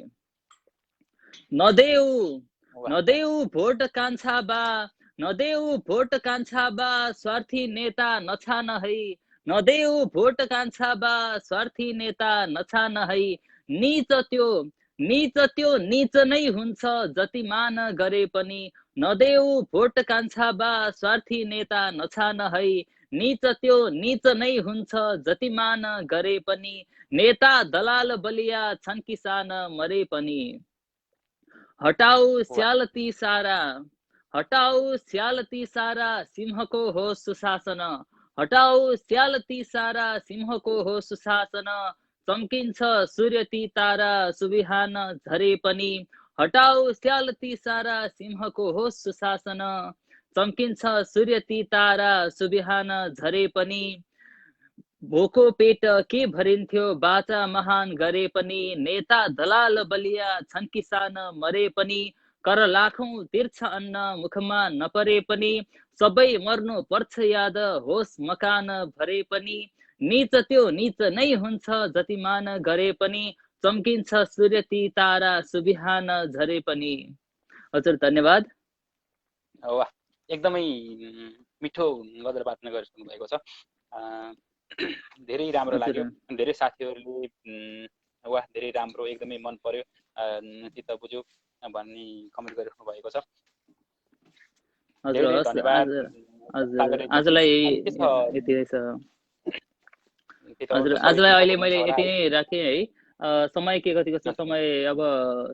E: नदेऊ नदेऊ भोट कान्छा बा, नदेऊ भोट कान्छा बा, स्वार्थी नेता नछान है। नदेऊ भोट कान्छा बा, स्वार्थी नेता नछान है। नीच त्यो नीच नै हुन्छ, जति मान गरे पनि। नदेऊ भोट कान्छा बा, स्वार्थी नेता नछान है। नीच नै हुन्छ, जति मान गरे पनि। नेता दलाल बलिया छन् किसान मरे पनि। हटाऊ स्यालती सारा, हटाऊ स्यालती सारा, सिंहको हो सुशासन। हटाऊ स्यालती सारा, सिंहको हो सुशासन। चम्किन्छ सूर्यती तारा, सुबिहान झरे पनि। हटाऊ स्यालती सारा, सिंहको हो सुशासन। चम्किन्छ सूर्यती तारा, सुबिहान झरे पनि। भोको पेट के भरिन्थ्यो, बाचा महान गरे पनि। नेता दलाल बलिया छन् किसान मरे पनि। कर लाखौं तिर्छ अन्न, मुखमा नपरे पनि। सबै मर्नु पर्छ याद, होस् मकान भरे पनि। नीच नै हुन्छ, जति मान गरे पनि। चम्किन्छ सूर्यती तारा, सुबिहान झरे पनि। हजुर धन्यवाद।
A: वाह, एकदमै मिठो गजल वाचन गरिसक्नु भएको छ। धेरै राम्रो लाग्यो। धेरै साथीहरूले वाह धेरै राम्रो, एकदमै मन पर्यो, चित्त बुझ्यो भन्ने कमेन्ट गरिराख्नु भएको छ। धेरै धन्यवाद।
E: आजलाई यति नै छ। हजुर आजलाई अहिले मैले यति नै राखेँ है। समय के कतिको छ, समय अब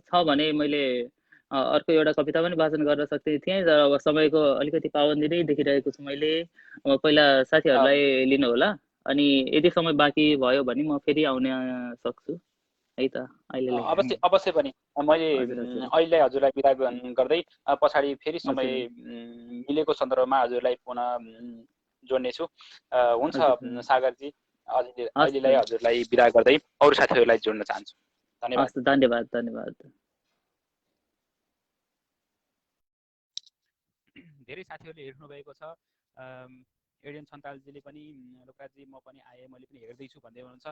E: छ भने मैले अर्को एउटा कविता पनि वाचन गर्न सक्ने थिएँ तर अब समयको अलिकति पाबन्दी नै देखिरहेको छु मैले। पहिला साथीहरूलाई लिनु होला अनि यदि समय बाँकी भयो भने म फेरि आउन सक्छु है त अहिलेलाई।
A: अवश्य अवश्य पनि मैले अहिले हजुरलाई बिदा गर्दै पछाडि फेरि समय मिलेको सन्दर्भमा हजुरलाई पुनः जोड्नेछु। हुन्छ सागरजी, अहिलेलाई हजुरलाई बिदा गर्दै अरू साथीहरूलाई जोड्न चाहन्छु। धन्यवाद।
E: धन्यवाद धन्यवाद।
A: धेरै साथीहरूले हेर्नु भएको छ। एडियन सन्तालजीले पनि लोकराजी म पनि आएँ, मैले पनि हेर्दैछु भन्दै हुनुहुन्छ।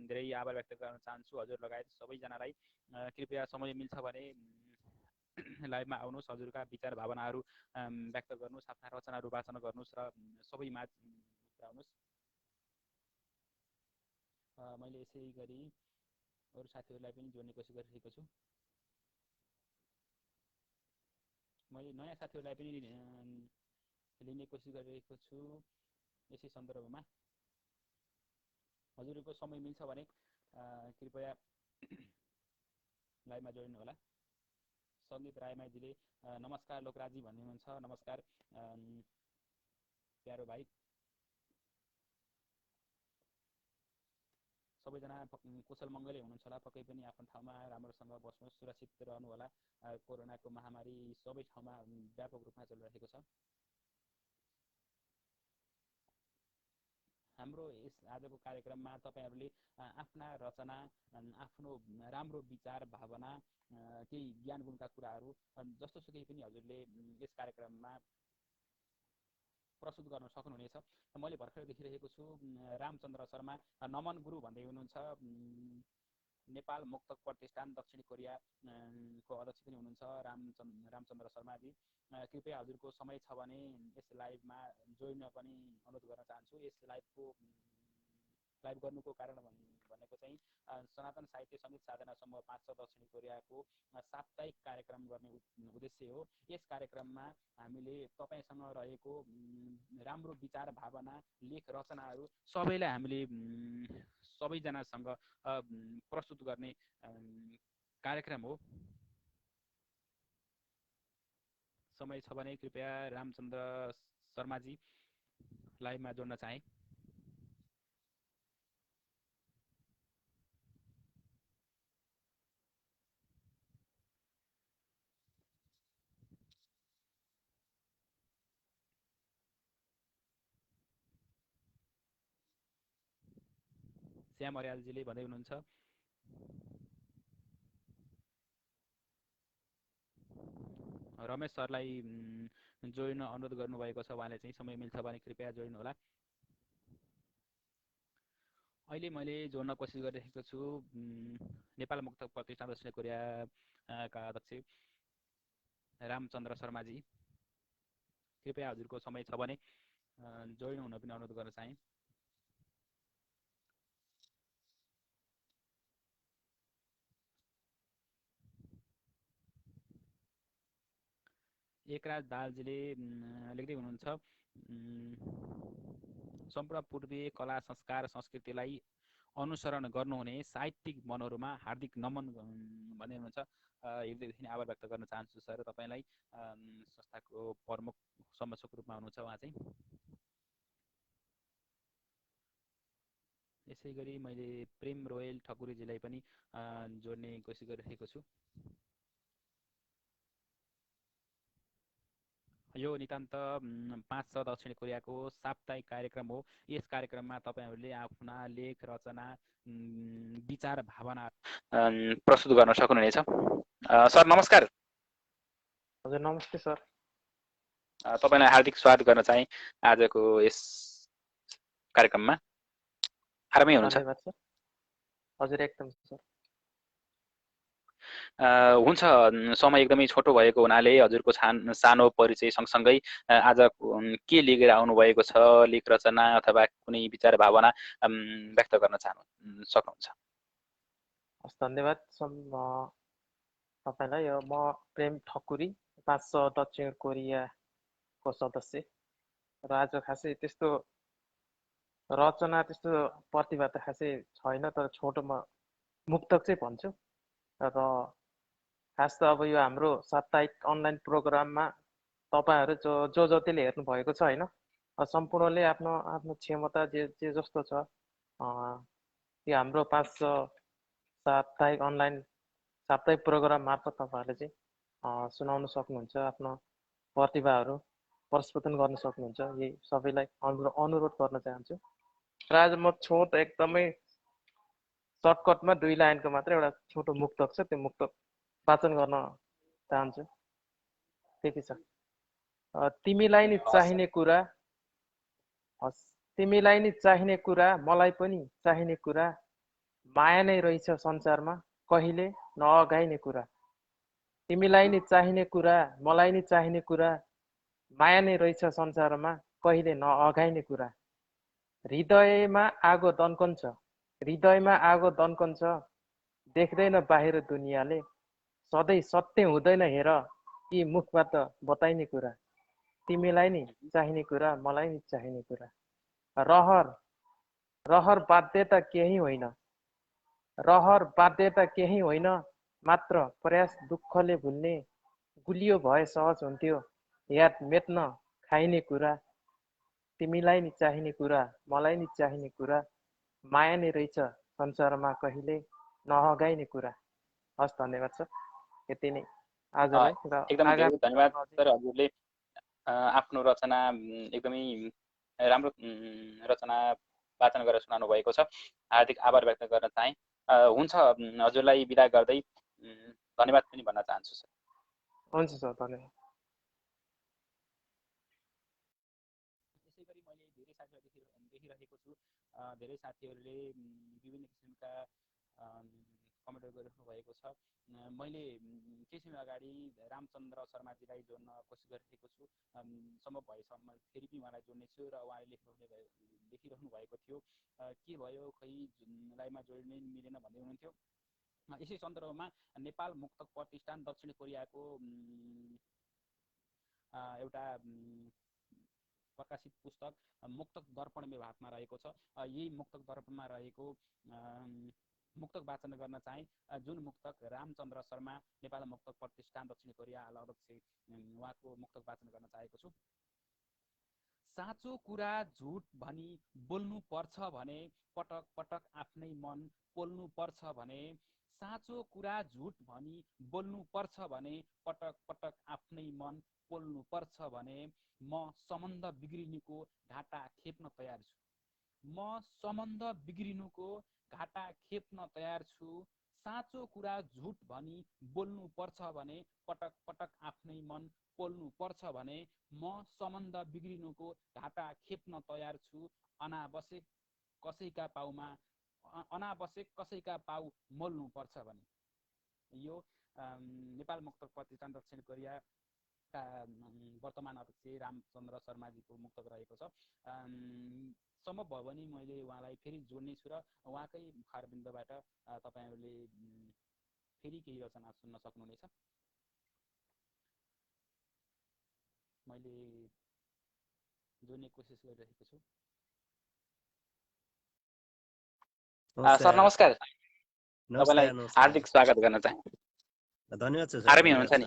A: धेरै आभार व्यक्त गर्न चाहन्छु हजुर लगायत सबैजनालाई। कृपया समय मिल्छ भने लाइभमा आउनुहोस्, हजुरका विचार भावनाहरू व्यक्त गर्नुहोस्, आफ्ना रचनाहरू वाचन गर्नुहोस् र सबैमा आउनुहोस्। मैले यसै गरी अरू साथीहरूलाई पनि जोड्ने कोसिस गरिरहेको छु। मैले नयाँ साथीहरूलाई पनि लिने कोसिस गरिरहेको छु यसै सन्दर्भमा। हजुरको समय मिल्छ भने कृपया लाइभमा जोडिनु होला। सन्दीप रायमाझीले नमस्कार लोकराजी भन्ने हुनुहुन्छ। नमस्कार प्यारो भाइ। सबैजना कुशल मङ्गलै हुनुहुन्छ होला, पक्कै पनि आफ्नो ठाउँमा राम्रोसँग बस्नुहोस्, सुरक्षित रहनु होला। कोरोनाको महामारी सबै ठाउँमा व्यापक रूपमा चलिरहेको छ। हाम्रो यस आजको कार्यक्रममा तपाईहरूले आफ्ना रचना, आफ्नो राम्रो विचार भावना, केही ज्ञान गुणका कुराहरू जस्तो सुकै पनि हजुरले यस कार्यक्रममा प्रस्तुत गर्न सक्नुहुनेछ। मैले भर्खर देखिरहेको छु रामचन्द्र शर्मा नमन गुरु भन्दै हुनुहुन्छ। नेपाल मुक्तक प्रतिष्ठान दक्षिण कोरियाको अध्यक्ष पनि हुनुहुन्छ रामचन्द्र शर्माजी। कृपया हजुरको समय छ भने यस लाइभमा जोड्न पनि अनुरोध गर्न चाहन्छु। यस लाइभ गर्नुको कारण भनेको चाहिँ सनातन साहित्य सङ्गीत साधना समूह 5 दक्षिण कोरियाको साप्ताहिक कार्यक्रम गर्ने उद्देश्य हो। यस कार्यक्रममा हामीले तपाईँसँग रहेको राम्रो विचार भावना, लेख रचनाहरू सबैलाई हामीले सबैजनासँग प्रस्तुत गर्ने कार्यक्रम हो। समय छ भने कृपया रामचन्द्र शर्माजी लाइभमा जोड्न चाहे। श्याम अर्यालजीले भन्दै हुनुहुन्छ रमेश सरलाई जोड्न अनुरोध गर्नुभएको छ। उहाँले चाहिँ समय मिल्छ भने कृपया जोड्नु होला। अहिले मैले जोड्न कोसिस गरिरहेको छु नेपाल मुक्तक प्रतिष्ठान दक्षिण कोरियाका अध्यक्ष रामचन्द्र शर्माजी। कृपया हजुरको समय छ भने जोइन हुन पनि अनुरोध गर्न चाहे। एकराज दालजीले लेख्दै हुनुहुन्छ सम्पूर्ण पूर्वीय कला संस्कार संस्कृतिलाई अनुसरण गर्नुहुने साहित्यिक मनहरूमा हार्दिक नमन भन्दै हुनुहुन्छ। हृदयदेखि आभार व्यक्त गर्न चाहन्छु सर तपाईँलाई। संस्थाको प्रमुख संरक्षकको रूपमा हुनुहुन्छ उहाँ चाहिँ। यसै गरी मैले प्रेम रोयल ठकुरीजीलाई पनि जोड्ने कोसिस गरिरहेको छु। यो नितान्त 5 दक्षिण कोरियाको साप्ताहिक कार्यक्रम हो। यस कार्यक्रममा तपाईँहरूले आफ्ना लेख रचना विचार भावना प्रस्तुत गर्न सक्नुहुनेछ। सर नमस्कार।
F: हजुर नमस्ते सर।
A: तपाईँलाई हार्दिक स्वागत गर्न चाहे आजको यस कार्यक्रममा। आरामै हुनुहुन्छ?
F: धन्यवाद सर। हजुर एकदम सर।
A: हुन्छ, समय एकदमै छोटो भएको हुनाले हजुरको सानो परिचय सँगसँगै आज के लिएर आउनुभएको छ, लेख रचना अथवा कुनै विचार भावना व्यक्त गर्न सक्नुहुन्छ?
F: हस् धन्यवाद तपाईँलाई। म प्रेम ठकुरी 5 दक्षिण कोरियाको सदस्य र आज खासै त्यस्तो रचना त्यस्तो प्रतिभा त खासै छैन, तर छोटोमा मुक्तक चाहिँ भन्छु। र खास त अब यो हाम्रो साप्ताहिक अनलाइन प्रोग्राममा तपाईँहरू जो जतिले हेर्नु भएको छ होइन, सम्पूर्णले आफ्नो आफ्नो क्षमता जे जे जस्तो छ यो हाम्रो 500 साप्ताहिक प्रोग्राम मार्फत तपाईँहरूले चाहिँ सुनाउन सक्नुहुन्छ, आफ्नो प्रतिभाहरू प्रस्फुटन गर्न सक्नुहुन्छ। यही सबैलाई अनुरोध गर्न चाहन्छु। र आज म छोटो एकदमै सर्टकटमा 2 लाइनको मात्र एउटा छोटो मुक्तक छ, त्यो मुक्तक वाचन गर्न चाहन्छु। त्यति छ। तिमीलाई नि चाहिने कुरा, तिमीलाई नि चाहिने कुरा, मलाई पनि चाहिने कुरा, माया नै रहेछ संसारमा कहिले नअगाइने कुरा। तिमीलाई नि चाहिने कुरा, मलाई नि चाहिने कुरा, माया नै रहेछ संसारमा कहिले नअगाइने कुरा। हृदयमा आगो दन्कन्छ, हृदयमा आगो दन्कन्छ, देख्दैन बाहिर दुनियाँले, सधैँ सत्य हुँदैन हेर यी मुखबाट बताइने कुरा। तिमीलाई नि चाहिने कुरा, मलाई नि चाहिने कुरा। रहर रहर बाध्यता केही होइन, रहर बाध्यता केही होइन, मात्र प्रयास दुःखले भुल्ने, गुलियो भए सहज हुन्थ्यो याद मेट्न खाइने कुरा। तिमीलाई नि चाहिने कुरा, मलाई नि चाहिने कुरा, माया नै रहेछ संसारमा कहिले नअगाइने कुरा। हस्, धन्यवाद सर। यति नै आजलाई। र
A: एकदम धेरै धन्यवाद सर। हजुरले आफ्नो रचना एकदमै राम्रो रचना वाचन गरेर सुनाउनु भएको छ। हार्दिक आभार व्यक्त गर्न चाहे। हुन्छ, हजुरलाई बिदा गर्दै धन्यवाद पनि भन्न चाहन्छु सर।
F: हुन्छ सर, धन्यवाद।
A: यसै गरी मैले धेरै साथीहरू देखिरहेको छु, धेरै साथीहरूले विभिन्न किसिमका कमेन्टहरू गरिराख्नु भएको छ। मैले केही समय अगाडि रामचन्द्र शर्माजीलाई जोड्न कोसिस गरिरहेको छु। सम्भव भएसम्म फेरि पनि उहाँलाई जोड्नेछु र उहाँले देखिरहनु भएको थियो। के भयो खै लाइभमा जोड्नै मिलेन भन्दै हुनुहुन्थ्यो। यसै सन्दर्भमा नेपाल मुक्तक प्रतिष्ठान दक्षिण कोरियाको एउटा प्रकाशित पुस्तक मुक्तक दर्पण मेरो हातमा रहेको छ। यही मुक्तक दर्पणमा रहेको मुक्तक वाचन गर्न चाहे। जुन मुक्तक रामचन्द्र शर्मा नेपाल मुक्तक प्रतिष्ठान दक्षिण कोरिया अध्यक्ष उहाँको मुक्तक वाचन गर्न चाहेको छु। साँचो कुरा झुट भनी बोल्नु पर्छ भने पटक पटक आफ्नै मन पोल्नु पर्छ भने, साँचो कुरा झुट भनी बोल्नु पर्छ भने पटक पटक आफ्नै मन पोल्नु पर्छ भने, म सम्बन्ध बिग्रिनुको घाटा खेप्न तयार छु। म सम्बन्ध बिग्रिनुको घाटा खेप्न तयार छु। साँचो कुरा झुट भनी बोल्नु पर्छ भने पटक पटक आफ्नै मन पोल्नु पर्छ भने, म सम्बन्ध बिग्रिनुको घाटा खेप्न तयार छु। अनावश्यक कसैका पाउ मोल्नु पर्छ भने। यो नेपाल मुक्तक प्रतिष्ठान दक्षिण कोरिया वर्तमान अध्यक्ष रामचन्द्र शर्माजीको मुक्तक रहेको छ। सम्भव भयो भने मैले उहाँलाई फेरि जोड्ने छु र उहाँकै मुखारबिन्दबाट तपाईँहरूले फेरि केही रचना सुन्न सक्नुहुनेछ। मैले जोड्ने कोसिस गरिरहेको छु। सर नमस्कार। तपाईँलाई हार्दिक स्वागत गर्न चाहे।
G: धन्यवाद सर।
A: आरामै हुनुहुन्छ नि?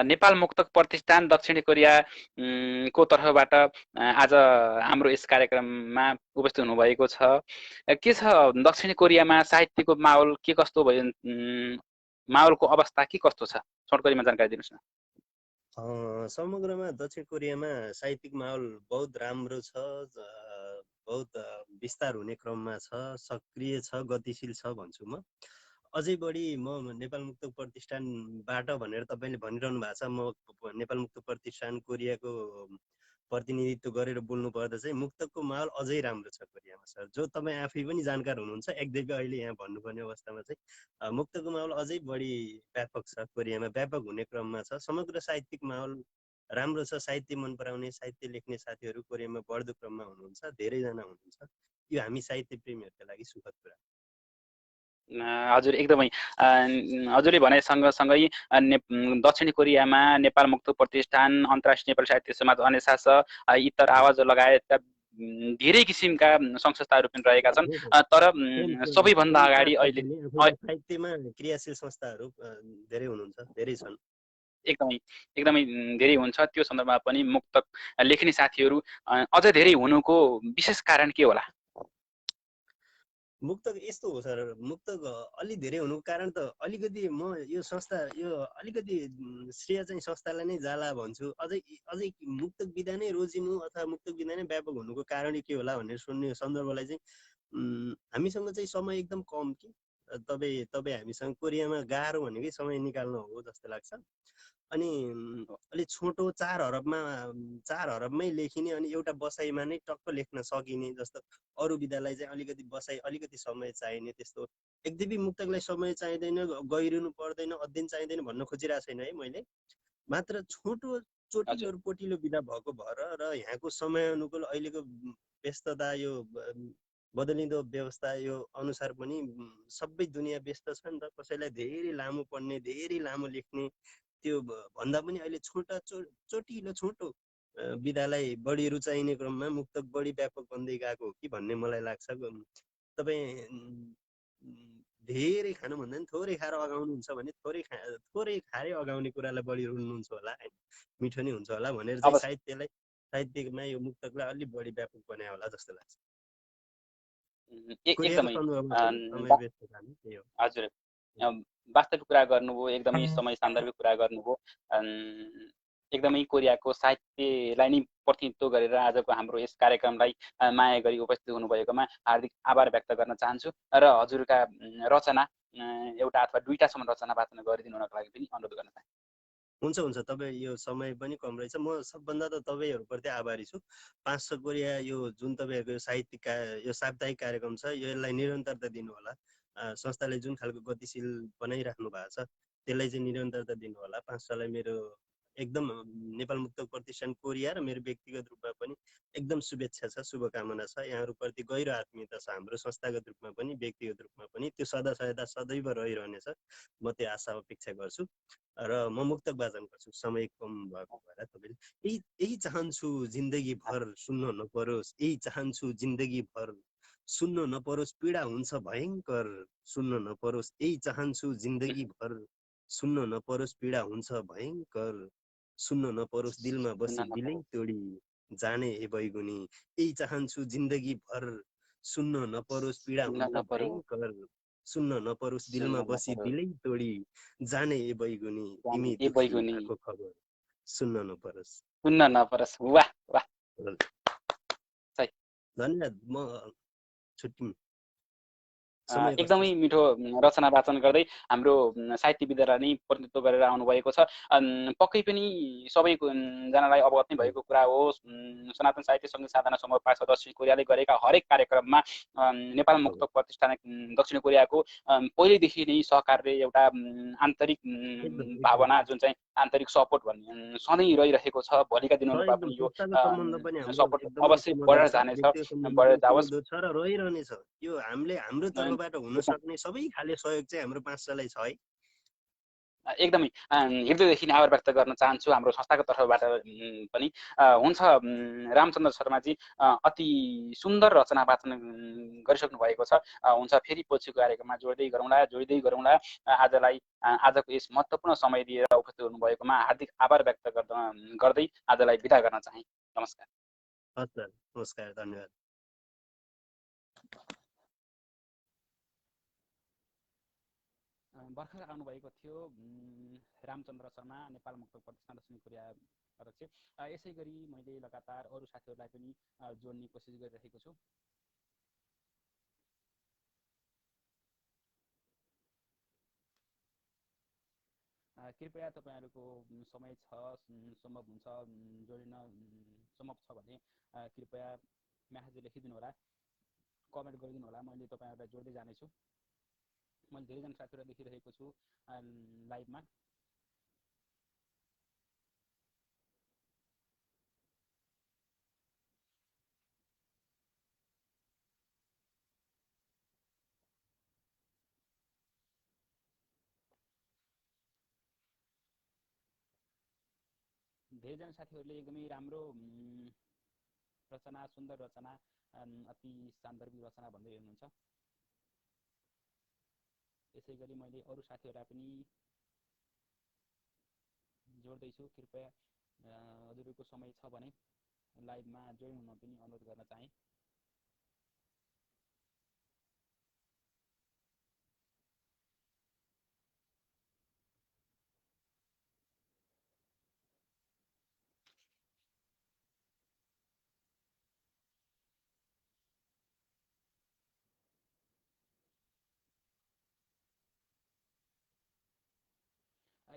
A: नेपाल मुक्तक प्रतिष्ठान दक्षिण कोरिया को तर्फबाट आज हाम्रो यस कार्यक्रममा उपस्थित हुनुभएको छ। के छ दक्षिण कोरियामा साहित्यको माहौल के कस्तो भयो, माहौलको अवस्था के कस्तो छ, छोटकरीमा जानकारी दिनुहोस् न।
G: समग्रमा दक्षिण कोरियामा साहित्यिक माहौल बहुत राम्रो छ, बहुत विस्तार हुने क्रममा छ, सक्रिय छ, गतिशील छ भन्छु म। अझै बढी म नेपाल मुक्तक प्रतिष्ठानबाट भनेर तपाईँले भनिरहनु भएको छ। म नेपाल मुक्तक प्रतिष्ठान कोरियाको प्रतिनिधित्व गरेर बोल्नु पर्दा चाहिँ मुक्तकको माहौल अझै राम्रो छ कोरियामा सर। जो तपाईँ आफै पनि जानकार हुनुहुन्छ, एकदमै अहिले यहाँ भन्नुपर्ने अवस्थामा चाहिँ मुक्तकको माहौल अझै बढी व्यापक छ कोरियामा, व्यापक हुने क्रममा छ। समग्र साहित्यिक माहौल राम्रो छ। साहित्य मन पराउने, साहित्य लेख्ने साथीहरू कोरियामा बढ्दो क्रममा हुनुहुन्छ, धेरैजना हुनुहुन्छ। यो हामी साहित्य प्रेमीहरूको लागि सुखद कुरा।
A: हजुर, एकदमै हजुरले भने सँगसँगै दक्षिण कोरियामा नेपाल मुक्तक प्रतिष्ठान, अन्तर्राष्ट्रिय नेपाली साहित्य समाज, अनेसास, इतर आवाज लगायतका धेरै किसिमका सङ्घ संस्थाहरू पनि रहेका छन् तर सबैभन्दा अगाडि अहिले
G: साहित्यमा क्रियाशील संस्थाहरू धेरै हुनुहुन्छ, धेरै छन्।
A: एकदमै एकदमै धेरै हुन्छ। त्यो सन्दर्भमा पनि मुक्तक लेख्ने साथीहरू अझ धेरै हुनुको विशेष कारण के होला?
G: मुक्तक यस्तो हो सर, मुक्तक अलि धेरै हुनुको कारण त अलिकति म यो संस्था यो अलिकति श्रेय चाहिँ संस्थालाई नै जाला भन्छु। अझै अझै मुक्तक विधा नै रोजिनु अथवा मुक्तक विधा नै व्यापक हुनुको कारण के होला भनेर सोध्ने सन्दर्भलाई चाहिँ हामीसँग चाहिँ समय एकदम कम कि तपाईँ हामीसँग कोरियामा गाह्रो भनेकै समय निकाल्नु हो जस्तो लाग्छ। अनि अलि छोटो 4 हरफमै लेखिने अनि एउटा बसाइमा नै टक्क लेख्न सकिने जस्तो अरू विधालाई चाहिँ अलिकति बसाइ अलिकति समय चाहिने त्यस्तो। यद्यपि मुक्तकलाई समय चाहिँदैन, गहिरिनु पर्दैन, अध्ययन चाहिँदैन भन्न खोजिरहेको छैन है मैले। मात्र छोटो चोटिलो पोटिलो विधा भएको भएर र यहाँको समय अनुकूल अहिलेको व्यस्तता यो बदलिँदो व्यवस्था यो अनुसार पनि सबै दुनियाँ व्यस्त छ नि त। कसैलाई धेरै लामो पढ्ने, धेरै लामो लेख्ने, त्यो भन्दा पनि अहिले चोटिलो छोटो विधालाई बढी रुचाइने क्रममा मुक्तक बढी व्यापक बन्दै गएको हो कि भन्ने मलाई लाग्छ। तपाईँ धेरै खानुभन्दा पनि थोरै खाएर अगाउनुहुन्छ भने थोरै खाएर अगाउने कुरालाई बढी रुनुहुन्छ होला हैन, मिठो नै हुन्छ होला भनेर चाहिँ साहित्यमा यो मुक्तकलाई अलि बढी व्यापक बनायो होला जस्तो लाग्छ।
A: एकदमै हजुर वास्तविक कुरा गर्नुभयो, एकदमै समय सान्दर्भिक कुरा गर्नुभयो। एकदमै कोरियाको साहित्यलाई नै प्रतिनिधित्व गरेर आजको हाम्रो यस कार्यक्रमलाई माया गरी उपस्थित हुनुभएकोमा हार्दिक आभार व्यक्त गर्न चाहन्छु र हजुरका रचना एउटा अथवा दुईटासम्म रचना वाचन गरिदिनु हुनको लागि पनि अनुरोध गर्न चाहन्छु।
G: हुन्छ तपाईँ यो समय पनि कम रहेछ, म सबभन्दा त तपाईँहरूप्रति आभारी छु। 500 कोरिया यो जुन तपाईँहरूको साहित्यिक यो साप्ताहिक कार्यक्रम छ यसलाई निरन्तरता दिनु होला। संस्थाले जुन खालको गतिशील बनाइराख्नु भएको छ त्यसलाई चाहिँ निरन्तरता दिनु होला। 500लाई मेरो एकदम नेपाल मुक्तक प्रतिष्ठान कोरिया र मेरो व्यक्तिगत रूपमा पनि एकदम शुभेच्छा छ, शुभकामना छ। यहाँहरूप्रति गहिरो आत्मीयता छ हाम्रो संस्थागत रूपमा पनि व्यक्तिगत रूपमा पनि। त्यो सदा सदैव रहिरहनेछ, म त्यो आशा अपेक्षा गर्छु र म मुक्तक वाचन गर्छु। समय कम भएको भएर तपाईँले यही चाहन्छु जिन्दगी भर सुन्न नपरोस्, यही चाहन्छु जिन्दगी भर सुन्न नपरोस्, पीडा हुन्छ भयङ्कर सुन्न नपरोस्, यही चाहन्छु जिन्दगी भर सुन्न नपरोस्, पीडा हुन्छ भयङ्कर सुन्न नपरोस्, दिलमा बसी दिलै तोडी जाने ए बैगुनी, यही चाहन्छु जिन्दगी भर सुन्न नपरोस्, पीडा हुन्छ भयङ्कर सुन्न नपरोस्, दिलमा बसी दिलै तोडी जाने ए बैगुनी, तिमी दुखीको खबर सुन्न नपरोस्,
A: सुन्न नपरोस्। वाह वाह,
G: धन्यवाद। म छुट्टी।
A: एकदमै मिठो रचना वाचन गर्दै हाम्रो साहित्य विधालाई नै प्रतिनिधित्व गरेर आउनुभएको छ। पक्कै पनि सबैजनालाई अवगत नै भएको कुरा हो, सनातन साहित्य सङ्घ साधना समूह पार्षद दक्षिण कोरियाले गरेका हरेक कार्यक्रममा नेपाल मुक्तक प्रतिष्ठान दक्षिण कोरियाको पहिलेदेखि नै सहकार्य एउटा आन्तरिक भावना जुन चाहिँ आन्तरिक सपोर्ट भन्ने सधैँ रहिरहेको छ। भोलिका दिनहरूमा पनि यो सपोर्ट अवश्य बढेर जानेछ, बढेर जाओस्
G: र रहिरहनेछ। यो हाम्रो तर्फबाट हुन सक्ने सबै खाले सहयोग चाहिँ हाम्रो 500लाई छ है।
A: एकदमै हृदयदेखि नै आभार व्यक्त गर्न चाहन्छु हाम्रो संस्थाको तर्फबाट पनि। हुन्छ रामचन्द्र शर्माजी, अति सुन्दर रचना वाचन गरिसक्नु भएको छ। हुन्छ फेरि पछिको कार्यक्रममा जोड्दै गरौँला। आजको यस महत्त्वपूर्ण समय दिएर उपस्थित हुनुभएकोमा हार्दिक आभार व्यक्त गर्दै आजलाई बिदा गर्न चाहे। नमस्कार।
G: हस् सर, नमस्कार, धन्यवाद।
A: भर्खर आउनुभएको थियो रामचन्द्र शर्मा, नेपाल मुक्तक प्रतिष्ठान दक्षिण कोरिया अध्यक्ष। यसै गरी मैले लगातार अरू साथीहरूलाई पनि जोड्ने कोसिस गरिरहेको छु। कृपया तपाईँहरूको समय छ, सम्भव हुन्छ जोडिन सम्भव छ भने कृपया म्यासेज लेखिदिनु होला, कमेन्ट गरिदिनु होला। मैले तपाईँहरूलाई जोड्दै जानेछु। मैले धेरैजना साथीहरूलाई देखिरहेको छु लाइभमा। धेरैजना साथीहरूले एकदमै राम्रो रचना सुन्दर रचना, अति सान्दर्भिक रचना भन्दै हुनुहुन्छ। यसै गरी मैले अरू साथीहरूलाई पनि जोड्दैछु। कृपया हजुरहरूको समय छ भने लाइभमा जोइन हुन पनि अनुरोध गर्न चाहे।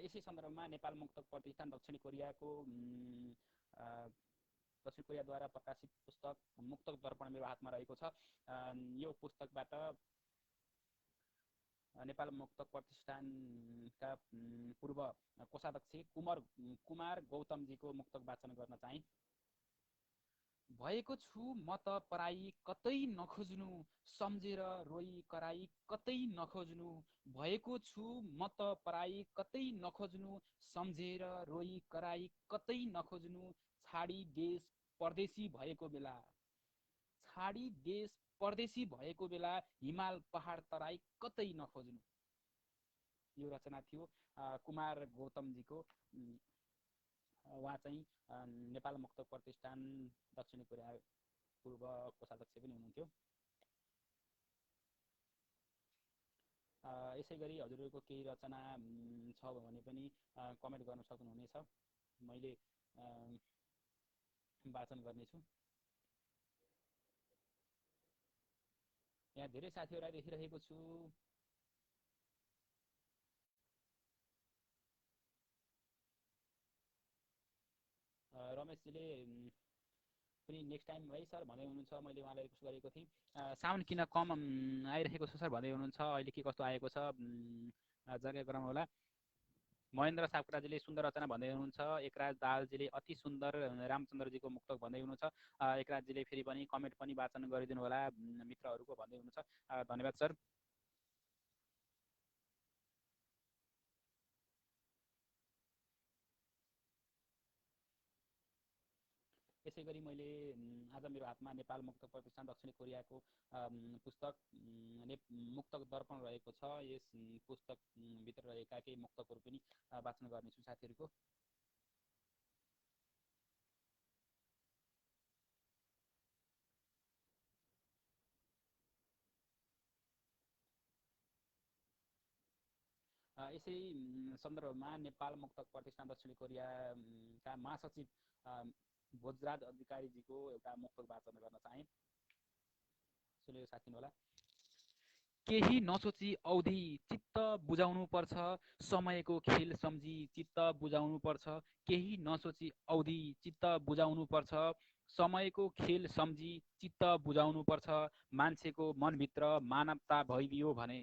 A: यसै सन्दर्भमा नेपाल मुक्तक प्रतिष्ठान दक्षिण कोरियाको दक्षिण कोरियाद्वारा प्रकाशित पुस्तक मुक्तक दर्पण मेरो हातमा रहेको छ। यो पुस्तकबाट नेपाल मुक्तक प्रतिष्ठानका पूर्व कोषाध्यक्ष कुमार गौतमजीको मुक्तक वाचन गर्न चाहे। भएको छु म त पराई कतै नखोज्नु, सम्झेर रोई कराई कतै नखोज्नु। भएको छु म त पराई कतै नखोज्नु, सम्झेर रोई कराई कतै नखोज्नु। छाडी देश परदेशी भएको बेला, छाडी देश परदेशी भएको बेला, हिमाल पहाड तराई कतै नखोज्नु। यो रचना थियो कुमार गौतमजीको। उहाँ चाहिँ नेपाल मुक्तक प्रतिष्ठान दक्षिण कोरिया पूर्व कोषाध्यक्ष पनि हुनुहुन्थ्यो। यसै गरी हजुरहरूको केही रचना छ भने पनि कमेन्ट गर्न सक्नुहुनेछ, मैले वाचन गर्नेछु। यहाँ धेरै साथीहरूलाई देखिरहेको छु। रमेशजीले पनि नेक्स्ट टाइम है सर भन्दै हुनुहुन्छ। मैले उहाँलाई रिक्वेस्ट गरेको थिएँ साउन्ड किन कम आइरहेको छ सर भन्दै हुनुहुन्छ। अहिले के कस्तो आएको छ जग्गा गराउनु होला। महेन्द्र सापकोटाजीले सुन्दर रचना भन्दै हुनुहुन्छ। एकराज दाहालजीले अति सुन्दर रामचन्द्रजीको मुक्तक भन्दै हुनुहुन्छ। एकराजजीले फेरि पनि कमेन्ट पनि वाचन गरिदिनु होला मित्रहरूको भन्दै हुनुहुन्छ। धन्यवाद सर। यसै गरी मैले आज मेरो हातमा नेपाल मुक्तक प्रतिष्ठान दक्षिण कोरियाको पुस्तक मुक्तक दर्पण रहेको छ। यस पुस्तकभित्र रहेका केही मुक्तकहरू पनि वाचन गर्नेछु साथीहरूको। यसै सन्दर्भमा नेपाल मुक्तक प्रतिष्ठान दक्षिण कोरियाका महासचिव भोजराज अधिकारीजीको एउटा मुक्तक वाचन गर्न चाहे। सुनेर साथ दिनु होला। केही नसोची औधी चित्त बुझाउनु पर्छ, समयको खेल सम्झी चित्त बुझाउनु पर्छ। केही नसोची औधी चित्त बुझाउनु पर्छ, समयको खेल सम्झी चित्त बुझाउनु पर्छ। मान्छेको मनभित्र मानवता भइदियो भने,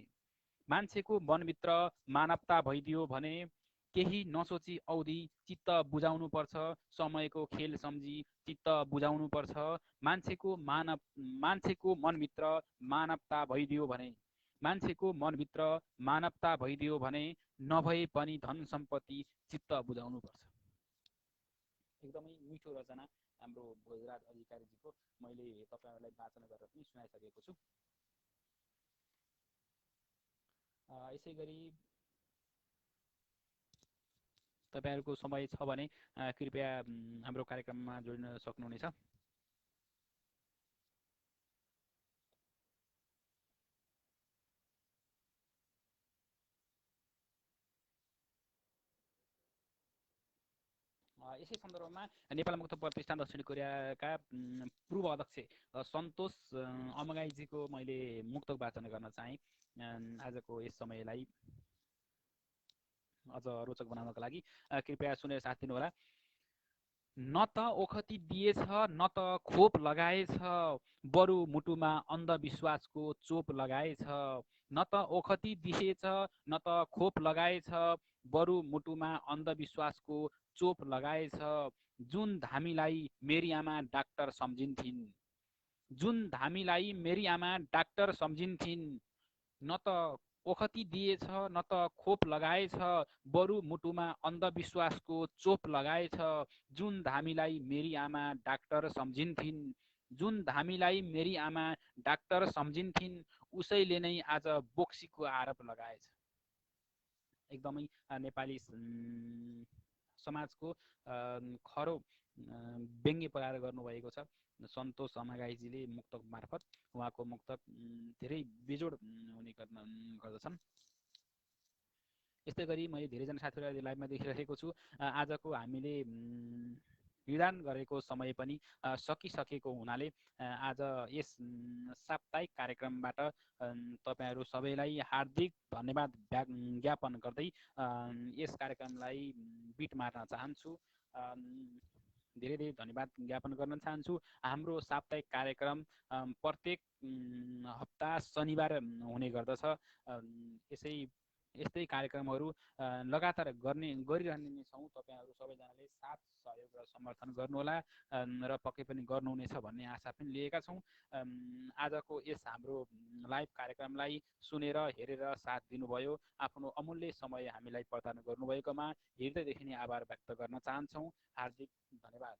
A: मान्छेको मनभित्र मानवता भइदियो भने, केही नसोची औधी चित्त बुझाउनु पर्छ, समयको खेल सम्झी चित्त बुझाउनु पर्छ। मान्छेको मनभित्र मानवता भइदियो भने, मान्छेको मनभित्र मानवता भइदियो भने, नभए पनि धन सम्पत्ति चित्त बुझाउनु पर्छ। एकदमै मिठो रचना हाम्रो भोजराज अधिकारीजीको मैले तपाईहरुलाई वाचन गरेर पनि सुनाइसकेको छु। यसै गरी तपाईहरुको समय छ भने कृपया हाम्रो कार्यक्रममा जोडिन सक्नुहुनेछ। यसै सन्दर्भमा नेपाल मुक्त प्रतिष्ठान दक्षिण कोरियाका पूर्व अध्यक्ष सन्तोष अमगाईजीको मैले मुक्तक वाचन गर्न चाहे। आजको यस समयलाई अझ रोचक बनाउनको लागि कृपया सुनेर साथ दिनु होला। न त ओखती दिएछ न त खोप लगाएछ, बरु मुटुमा अन्धविश्वासको चोप लगाएछ। न त ओखती दिएछ न त खोप लगाएछ, बरु मुटुमा अन्धविश्वासको चोप लगाएछ। जुन धामीलाई मेरी आमा डाक्टर सम्झिन्थिन्, जुन धामीलाई मेरी आमा डाक्टर सम्झिन्थिन्, न त ओखती दिएछ न त खोप लगाएछ, बरु मुटुमा अन्धविश्वासको चोप लगाएछ। जुन धामीलाई मेरी आमा डाक्टर सम्झिन्थिन्, जुन धामीलाई मेरी आमा डाक्टर सम्झिन्थिन्, उसैले नै आज बोक्सीको आरोप लगाएछ। एकदमै नेपाली समाजको खरो व्यङ्ग्य प्रहार गर्नुभएको छ सन्तोष अमागाईजीले मुक्तक मार्फत। उहाँको मुक्तक धेरै बेजोड हुने गर्दछन्। यस्तै गरी मैले धेरैजना साथीहरूलाई लाइभमा देखिरहेको छु। आजको हामीले विधान गरेको समय पनि सकिसकेको हुनाले आज यस साप्ताहिक कार्यक्रमबाट तपाईँहरू सबैलाई हार्दिक धन्यवाद ज्ञापन गर्दै यस कार्यक्रमलाई बिट मार्न चाहन्छु। धेरै धेरै धन्यवाद ज्ञापन गर्न चाहन्छु। हाम्रो साप्ताहिक कार्यक्रम प्रत्येक हप्ता शनिबार हुने गर्दछ। यस्तै कार्यक्रमहरू लगातार गरिरहने नै छौँ। तपाईँहरू सबैजनाले साथ सहयोग र समर्थन गर्नुहोला र पक्कै पनि गर्नुहुनेछ भन्ने आशा पनि लिएका छौँ। आजको यस हाम्रो लाइभ कार्यक्रमलाई सुनेर हेरेर साथ दिनुभयो, आफ्नो अमूल्य समय हामीलाई प्रदान गर्नुभएकोमा हृदयदेखि नै आभार व्यक्त गर्न चाहन्छौँ। हार्दिक धन्यवाद।